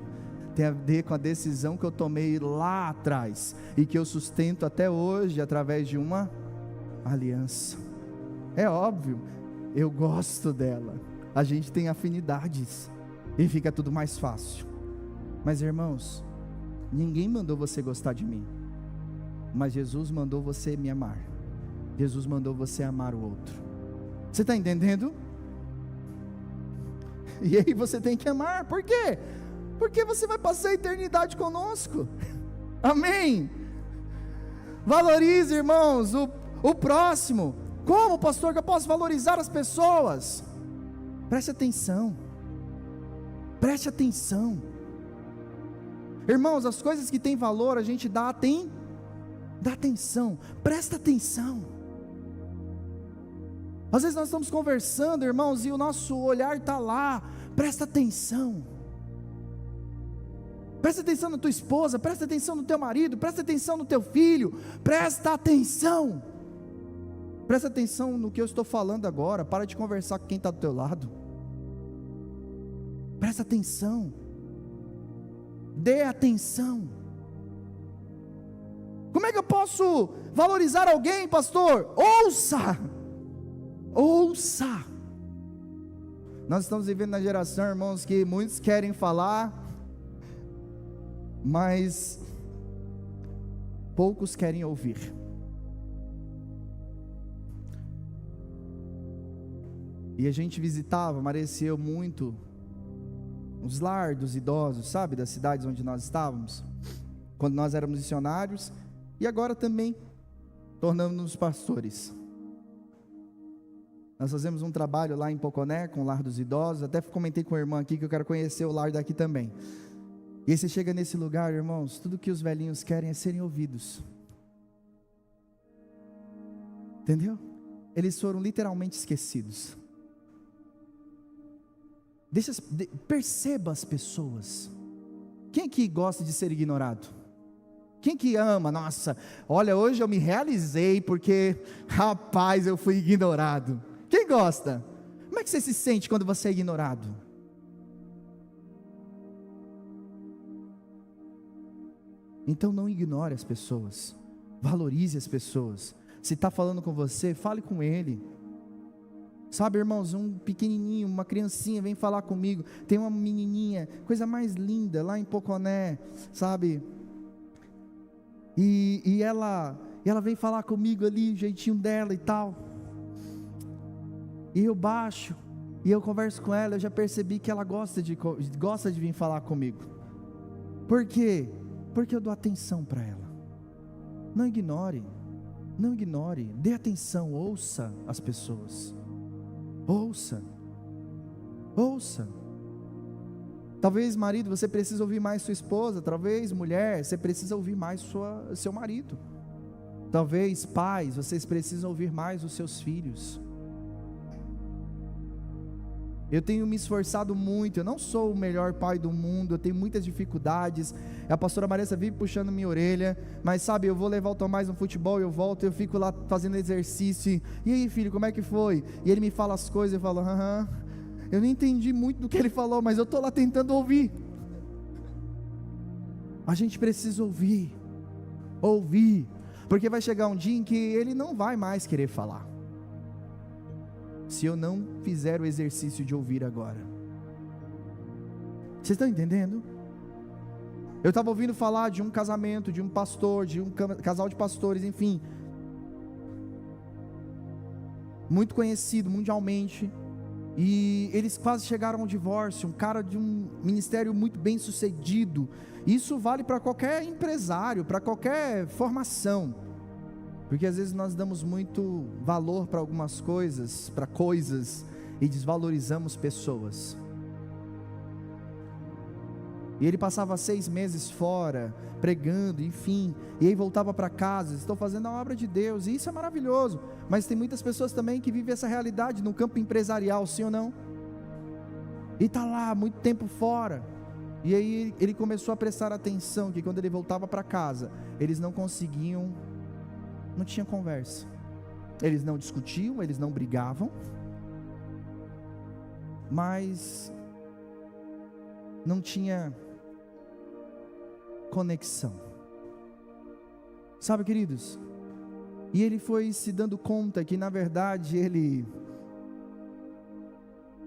tem a ver com a decisão que eu tomei lá atrás, e que eu sustento até hoje, através de uma aliança. É óbvio, eu gosto dela, a gente tem afinidades, e fica tudo mais fácil. Mas irmãos, ninguém mandou você gostar de mim, mas Jesus mandou você me amar. Jesus mandou você amar o outro. Você está entendendo? E aí você tem que amar. Por quê? Porque você vai passar a eternidade conosco. Amém? Valorize, irmãos, o próximo. Como, pastor, que eu posso valorizar as pessoas? Preste atenção. Preste atenção. Irmãos, as coisas que têm valor, a gente dá atenção. Presta atenção. Às vezes nós estamos conversando, irmãos, e o nosso olhar está lá. Presta atenção. Presta atenção na tua esposa, presta atenção no teu marido, presta atenção no teu filho, presta atenção. Presta atenção no que eu estou falando agora. Para de conversar com quem está do teu lado. Presta atenção. Dê atenção. Como é que eu posso valorizar alguém, pastor? Ouça. Ouça. Nós estamos vivendo na geração, irmãos, que muitos querem falar, mas poucos querem ouvir. E a gente visitava, Marecia eu muito, os lar dos idosos, sabe, das cidades onde nós estávamos, quando nós éramos missionários, e agora também tornamos-nos pastores. Nós fazemos um trabalho lá em Poconé, com o lar dos idosos, até comentei com a irmã aqui que eu quero conhecer o lar daqui também. E aí você chega nesse lugar, irmãos, tudo que os velhinhos querem é serem ouvidos. Entendeu? Eles foram literalmente esquecidos. Perceba as pessoas. Quem que gosta de ser ignorado? Quem que ama? Nossa, olha, hoje eu me realizei porque, rapaz, eu fui ignorado. Quem gosta? Como é que você se sente quando você é ignorado? Então não ignore as pessoas, valorize as pessoas. Se está falando com você, fale com ele. Sabe, irmãos, um pequenininho, uma criancinha vem falar comigo. Tem uma menininha, coisa mais linda, lá em Poconé, sabe? E ela vem falar comigo ali, o jeitinho dela e tal. E eu baixo, e eu converso com ela, eu já percebi que ela gosta de vir falar comigo. Por quê? Porque eu dou atenção para ela. Não ignore, dê atenção, ouça as pessoas. Ouça. Talvez, marido, você precisa ouvir mais sua esposa. Talvez, mulher, você precisa ouvir mais seu marido. Talvez, pais, vocês precisam ouvir mais os seus filhos. Eu tenho me esforçado muito. Eu não sou o melhor pai do mundo, eu tenho muitas dificuldades. A pastora Maressa vive puxando minha orelha, mas sabe, eu vou levar o Tomás no futebol, eu volto, eu fico lá fazendo exercício, e aí, filho, como é que foi? E ele me fala as coisas, eu falo, eu não entendi muito do que ele falou, mas eu estou lá tentando ouvir. A gente precisa ouvir, porque vai chegar um dia em que ele não vai mais querer falar, se eu não fizer o exercício de ouvir agora. Vocês estão entendendo? Eu estava ouvindo falar de um casamento, de um pastor, de um casal de pastores, enfim, muito conhecido mundialmente, e eles quase chegaram ao divórcio. Um cara de um ministério muito bem sucedido. Isso vale para qualquer empresário, para qualquer formação, porque às vezes nós damos muito valor para algumas coisas, e desvalorizamos pessoas. E ele passava 6 meses fora, pregando, enfim, e aí voltava para casa. Estou fazendo a obra de Deus, e isso é maravilhoso, mas tem muitas pessoas também que vivem essa realidade no campo empresarial, sim ou não? E está lá, muito tempo fora, e aí ele começou a prestar atenção, que quando ele voltava para casa, eles não conseguiam, não tinha conversa, eles não discutiam, eles não brigavam, mas não tinha conexão, sabe, queridos? E ele foi se dando conta que na verdade ele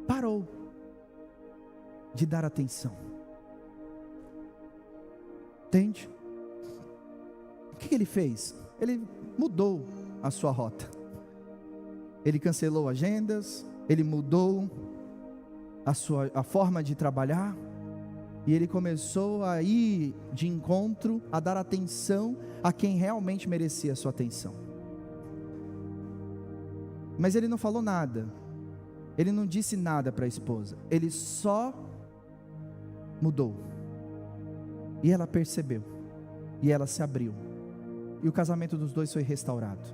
parou de dar atenção, entende? O que ele fez? Ele mudou a sua rota, ele cancelou agendas, ele mudou a forma de trabalhar, e ele começou a ir de encontro, a dar atenção a quem realmente merecia a sua atenção. Mas ele não falou nada, ele não disse nada para a esposa, ele só mudou, e ela percebeu, e ela se abriu, e o casamento dos dois foi restaurado.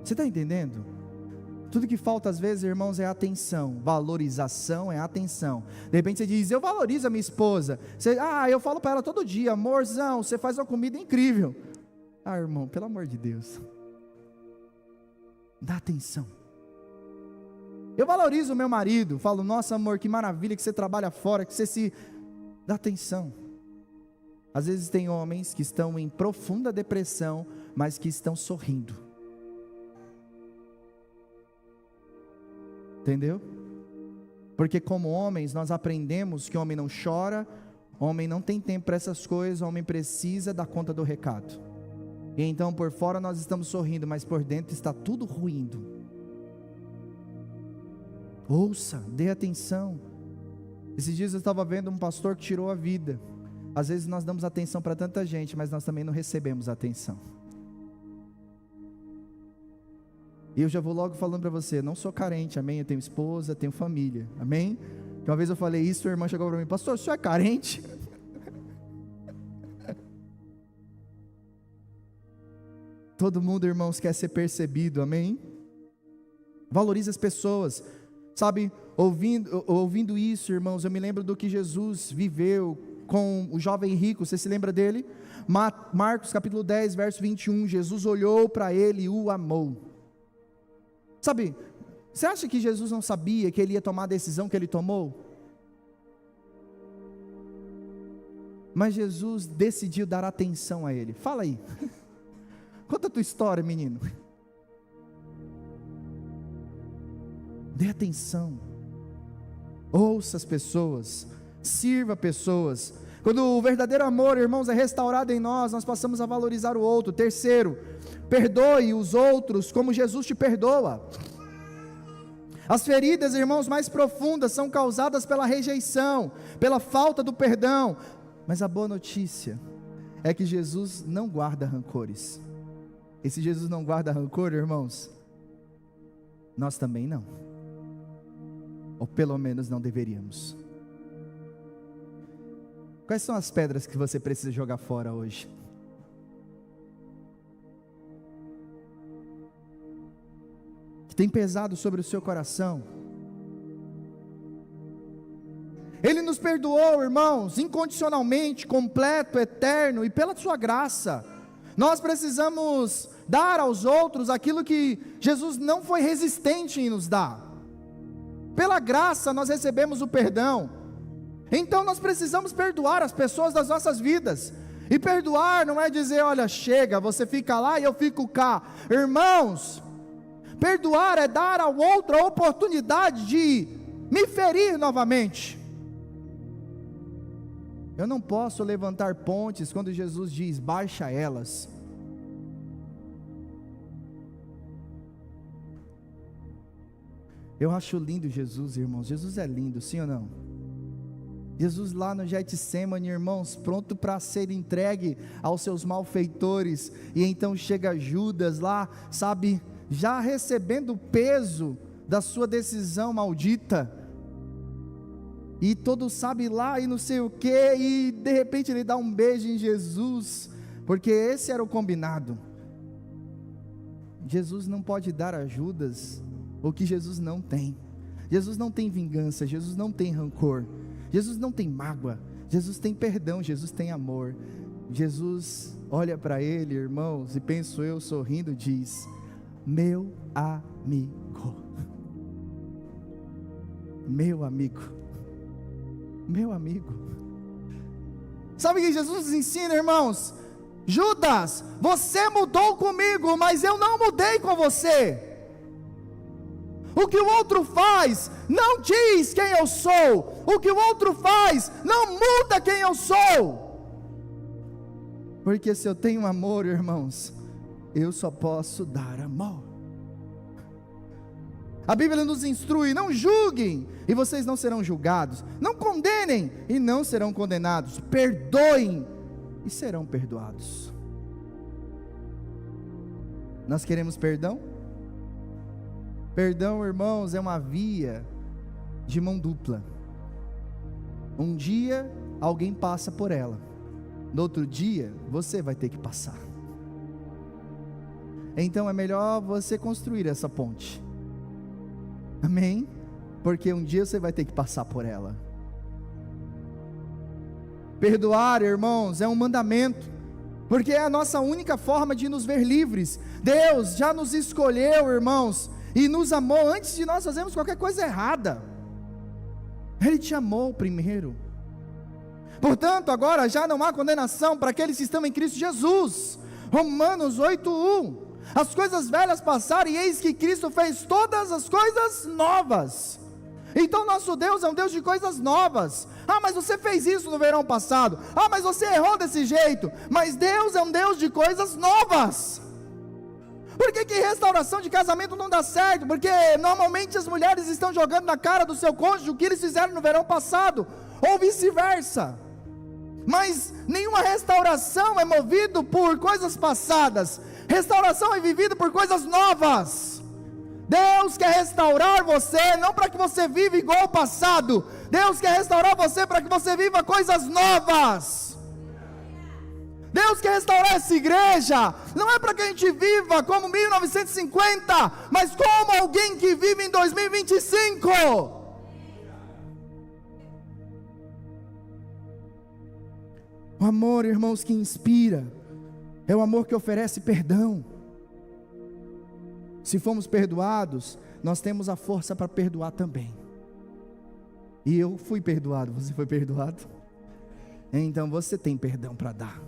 Você está entendendo? Tudo que falta às vezes, irmãos, é atenção. Valorização é atenção. De repente você diz: eu valorizo a minha esposa. Eu falo para ela todo dia: amorzão, você faz uma comida incrível. Irmão, pelo amor de Deus, dá atenção. Eu valorizo o meu marido. Falo: nossa, amor, que maravilha que você trabalha fora, que você se... Dá atenção. Às vezes tem homens que estão em profunda depressão, mas que estão sorrindo. Entendeu? Porque como homens nós aprendemos que homem não chora, homem não tem tempo para essas coisas, homem precisa dar conta do recado. E então por fora nós estamos sorrindo, mas por dentro está tudo ruindo. Ouça, dê atenção. Esses dias eu estava vendo um pastor que tirou a vida. Às vezes nós damos atenção para tanta gente, mas nós também não recebemos atenção. E eu já vou logo falando para você: não sou carente, amém? Eu tenho esposa, tenho família, amém? Uma vez eu falei isso, a irmã chegou para mim: pastor, o senhor é carente? Todo mundo, irmãos, quer ser percebido, amém? Valorize as pessoas, sabe? Ouvindo isso, irmãos, eu me lembro do que Jesus viveu com o jovem rico. Você se lembra dele? Marcos capítulo 10, verso 21, Jesus olhou para ele e o amou. Sabe, você acha que Jesus não sabia que ele ia tomar a decisão que ele tomou? Mas Jesus decidiu dar atenção a ele. Fala aí, conta a tua história, menino. Dê atenção, ouça as pessoas, sirva pessoas. Quando o verdadeiro amor, irmãos, é restaurado em nós, nós passamos a valorizar o outro. Terceiro, perdoe os outros como Jesus te perdoa. As feridas, irmãos, mais profundas são causadas pela rejeição, pela falta do perdão. Mas a boa notícia é que Jesus não guarda rancores. E se Jesus não guarda rancor, irmãos, nós também não. Ou pelo menos não deveríamos. Quais são as pedras que você precisa jogar fora hoje? Que tem pesado sobre o seu coração? Ele nos perdoou, irmãos, incondicionalmente, completo, eterno, e pela sua graça. Nós precisamos dar aos outros aquilo que Jesus não foi resistente em nos dar. Pela graça nós recebemos o perdão. Então nós precisamos perdoar as pessoas das nossas vidas. E perdoar não é dizer: olha, chega, você fica lá e eu fico cá. Irmãos, perdoar é dar ao outro a oportunidade de me ferir novamente. Eu não posso levantar pontes quando Jesus diz: baixa elas. Eu acho lindo Jesus, irmãos. Jesus é lindo, sim ou não? Jesus lá no Getsemane, irmãos, pronto para ser entregue aos seus malfeitores, e então chega Judas lá, sabe, já recebendo o peso da sua decisão maldita, e todos sabem lá e não sei o que, e de repente ele dá um beijo em Jesus, porque esse era o combinado. Jesus não pode dar a Judas o que Jesus não tem. Jesus não tem vingança, Jesus não tem rancor, Jesus não tem mágoa, Jesus tem perdão, Jesus tem amor. Jesus olha para ele, irmãos, e penso eu sorrindo, diz: meu amigo, meu amigo, meu amigo. Sabe o que Jesus nos ensina, irmãos? Judas, você mudou comigo, mas eu não mudei com você. O que o outro faz não diz quem eu sou. O que o outro faz não muda quem eu sou. Porque se eu tenho amor, irmãos, eu só posso dar amor. A Bíblia nos instrui: não julguem e vocês não serão julgados. Não condenem e não serão condenados. Perdoem e serão perdoados. Nós queremos perdão? Perdão, irmãos, é uma via de mão dupla. Um dia alguém passa por ela, no outro dia você vai ter que passar. Então é melhor você construir essa ponte. Amém? Porque um dia você vai ter que passar por ela. Perdoar, irmãos, é um mandamento, porque é a nossa única forma de nos ver livres. Deus já nos escolheu, irmãos, e nos amou antes de nós fazermos qualquer coisa errada. Ele te amou primeiro. Portanto, agora já não há condenação para aqueles que estão em Cristo Jesus. Romanos 8:1. As coisas velhas passaram e eis que Cristo fez todas as coisas novas. Então nosso Deus é um Deus de coisas novas. Ah, mas você fez isso no verão passado. Ah, mas você errou desse jeito. Mas Deus é um Deus de coisas novas. Por que restauração de casamento não dá certo? Porque normalmente as mulheres estão jogando na cara do seu cônjuge o que eles fizeram no verão passado, ou vice-versa. Mas nenhuma restauração é movida por coisas passadas. Restauração é vivida por coisas novas. Deus quer restaurar você, não para que você viva igual ao passado. Deus quer restaurar você para que você viva coisas novas. Deus quer restaurar essa igreja, não é para que a gente viva como 1950, mas como alguém que vive em 2025. O amor, irmãos, que inspira, é o amor que oferece perdão. Se fomos perdoados, nós temos a força para perdoar também. E eu fui perdoado, você foi perdoado? Então você tem perdão para dar.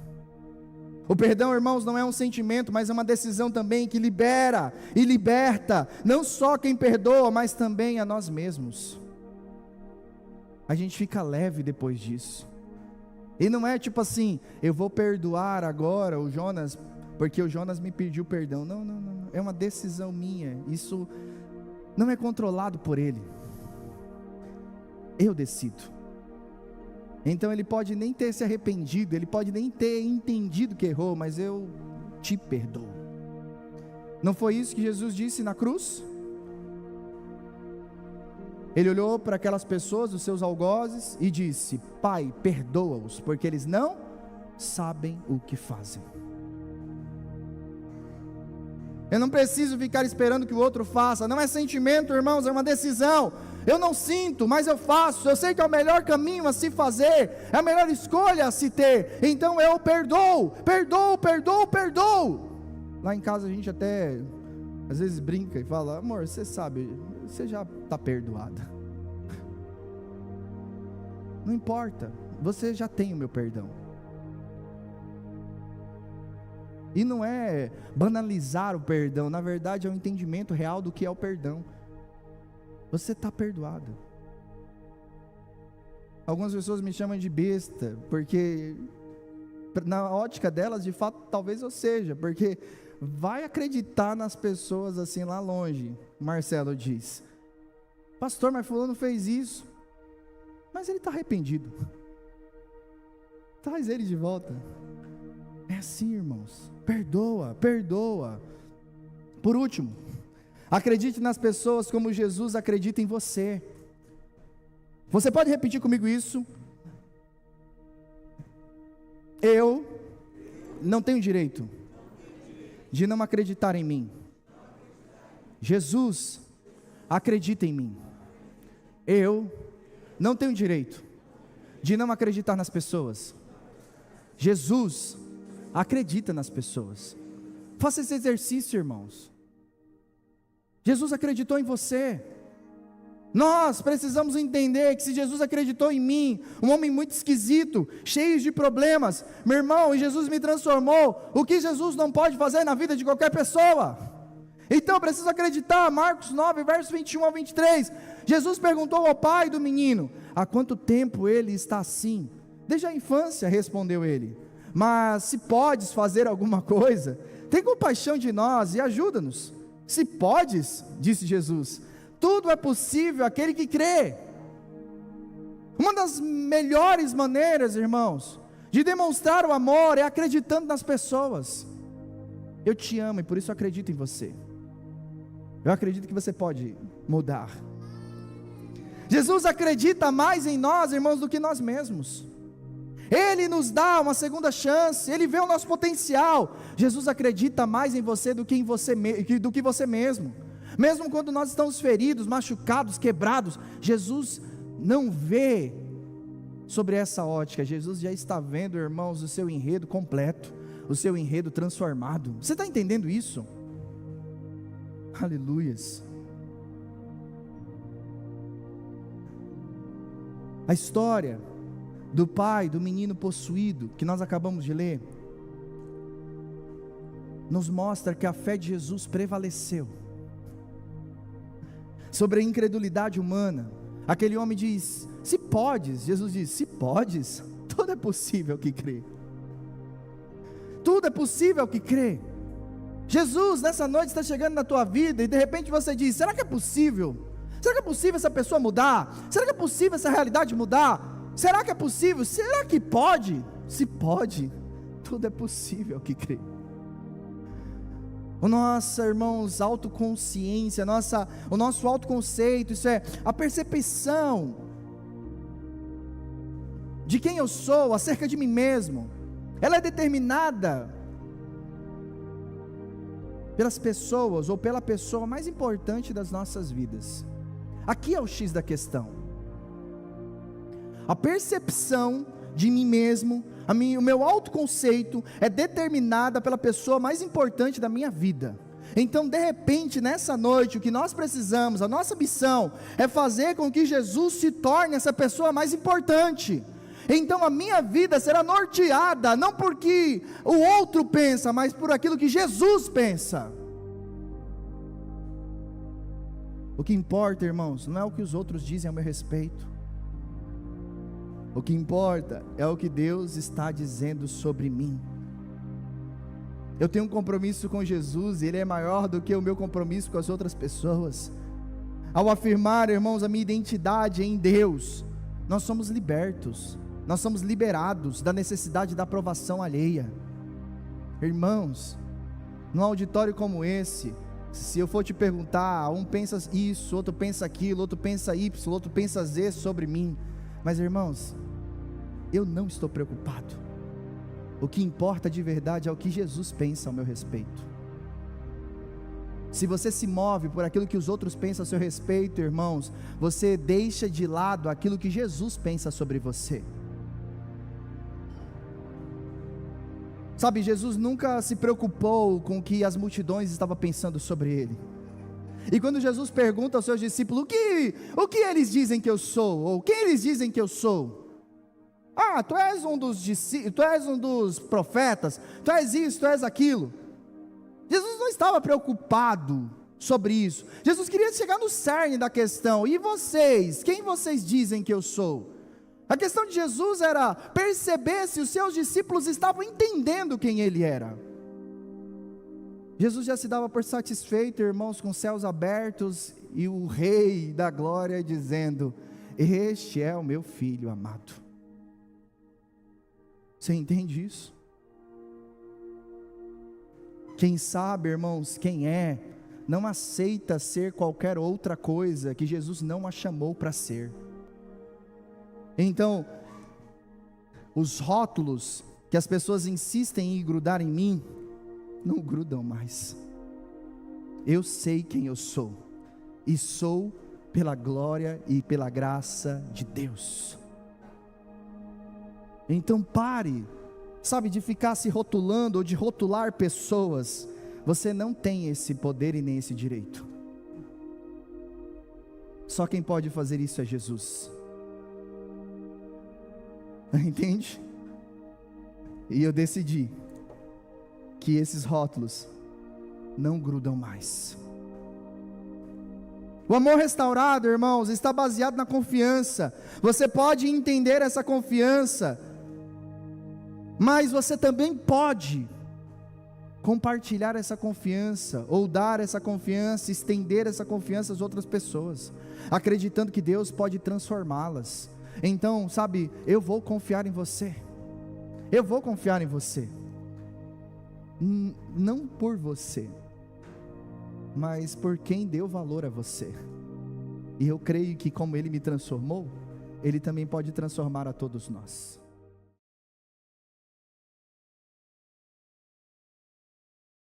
O perdão, irmãos, não é um sentimento, mas é uma decisão também que libera e liberta, não só quem perdoa, mas também a nós mesmos. A gente fica leve depois disso. E não é tipo assim, eu vou perdoar agora o Jonas, porque o Jonas me pediu perdão. Não, é uma decisão minha. Isso não é controlado por ele. Eu decido. Então ele pode nem ter se arrependido, ele pode nem ter entendido que errou, mas eu te perdoo. Não foi isso que Jesus disse na cruz? Ele olhou para aquelas pessoas, os seus algozes, e disse: Pai, perdoa-os, porque eles não sabem o que fazem. Eu não preciso ficar esperando que o outro faça. Não é sentimento, irmãos, é uma decisão. Eu não sinto, mas eu faço. Eu sei que é o melhor caminho a se fazer, é a melhor escolha a se ter. Então eu perdoo. Lá em casa a gente até às vezes brinca e fala: amor, você sabe, você já está perdoada. Não importa, você já tem o meu perdão. E não é banalizar o perdão, na verdade é um entendimento real do que é o perdão. Você está perdoado. Algumas pessoas me chamam de besta, porque na ótica delas, de fato, talvez eu seja, porque vai acreditar nas pessoas assim lá longe. Marcelo diz: pastor, mas fulano fez isso, mas ele está arrependido, traz ele de volta. É assim, irmãos, perdoa. Por último, acredite nas pessoas como Jesus acredita em você. Você pode repetir comigo isso? Eu não tenho direito de não acreditar em mim. Jesus acredita em mim. Eu não tenho direito de não acreditar nas pessoas. Jesus acredita nas pessoas. Faça esse exercício, irmãos. Jesus acreditou em você. Nós precisamos entender que se Jesus acreditou em mim, um homem muito esquisito, cheio de problemas, meu irmão, e Jesus me transformou, o que Jesus não pode fazer na vida de qualquer pessoa? Então eu preciso acreditar. Marcos 9, versos 21 ao 23, Jesus perguntou ao pai do menino: há quanto tempo ele está assim? Desde a infância, respondeu ele. Mas se podes fazer alguma coisa, tem compaixão de nós e ajuda-nos. Se podes, disse Jesus, tudo é possível àquele que crê. Uma das melhores maneiras, irmãos, de demonstrar o amor é acreditando nas pessoas. Eu te amo e por isso eu acredito em você. Eu acredito que você pode mudar. Jesus acredita mais em nós, irmãos, do que nós mesmos. Ele nos dá uma segunda chance, Ele vê o nosso potencial. Jesus acredita mais em você do que você mesmo. Mesmo quando nós estamos feridos, machucados, quebrados, Jesus não vê sobre essa ótica. Jesus já está vendo, irmãos, o seu enredo completo, o seu enredo transformado. Você está entendendo isso? Aleluias. A história do pai do menino possuído, que nós acabamos de ler, nos mostra que a fé de Jesus prevaleceu sobre a incredulidade humana. Aquele homem diz: se podes, Jesus diz: se podes, tudo é possível que crê. Tudo é possível que crê. Jesus nessa noite está chegando na tua vida e de repente você diz: será que é possível? Será que é possível essa pessoa mudar? Será que é possível essa realidade mudar? Será que é possível? Será que pode? Se pode, tudo é possível que crê. Nossa, irmãos, autoconsciência, o nosso autoconceito, isso é a percepção de quem eu sou, acerca de mim mesmo, ela é determinada pelas pessoas, ou pela pessoa mais importante das nossas vidas. Aqui é o X da questão. A percepção de mim mesmo, o meu autoconceito é determinada pela pessoa mais importante da minha vida. Então, de repente, nessa noite, o que nós precisamos, a nossa missão, é fazer com que Jesus se torne essa pessoa mais importante. Então a minha vida será norteada, não porque o outro pensa, mas por aquilo que Jesus pensa. O que importa, irmãos, não é o que os outros dizem a meu respeito. O que importa é o que Deus está dizendo sobre mim. Eu tenho um compromisso com Jesus, e ele é maior do que o meu compromisso com as outras pessoas. Ao afirmar, irmãos, a minha identidade em Deus, nós somos libertos, nós somos liberados da necessidade da aprovação alheia. Irmãos, num auditório como esse, se eu for te perguntar, um pensa isso, outro pensa aquilo, outro pensa Y, outro pensa Z sobre mim, mas irmãos, eu não estou preocupado. O que importa de verdade é o que Jesus pensa ao meu respeito. Se você se move por aquilo que os outros pensam a seu respeito, irmãos, você deixa de lado aquilo que Jesus pensa sobre você. Sabe, Jesus nunca se preocupou com o que as multidões estavam pensando sobre ele. E quando Jesus pergunta aos seus discípulos: o que eles dizem que eu sou? Ou quem eles dizem que eu sou? Ah, tu és um dos profetas, tu és isso, tu és aquilo. Jesus não estava preocupado sobre isso. Jesus queria chegar no cerne da questão. E vocês? Quem vocês dizem que eu sou? A questão de Jesus era perceber se os seus discípulos estavam entendendo quem ele era. Jesus já se dava por satisfeito, irmãos, com os céus abertos e o Rei da Glória dizendo: este é o meu Filho amado. Você entende isso? Quem sabe, irmãos, quem é, não aceita ser qualquer outra coisa que Jesus não a chamou para ser. Então, os rótulos que as pessoas insistem em grudar em mim, não grudam mais. Eu sei quem eu sou, e sou pela glória e pela graça de Deus. Então pare, sabe, de ficar se rotulando ou de rotular pessoas. Você não tem esse poder e nem esse direito. Só quem pode fazer isso é Jesus. Entende? E eu decidi que esses rótulos não grudam mais. O amor restaurado, irmãos, está baseado na confiança. Você pode entender essa confiança, mas você também pode compartilhar essa confiança, ou dar essa confiança, estender essa confiança às outras pessoas, acreditando que Deus pode transformá-las. Então, sabe, eu vou confiar em você. Eu vou confiar em você. Não por você, mas por quem deu valor a você. E eu creio que como Ele me transformou, Ele também pode transformar a todos nós.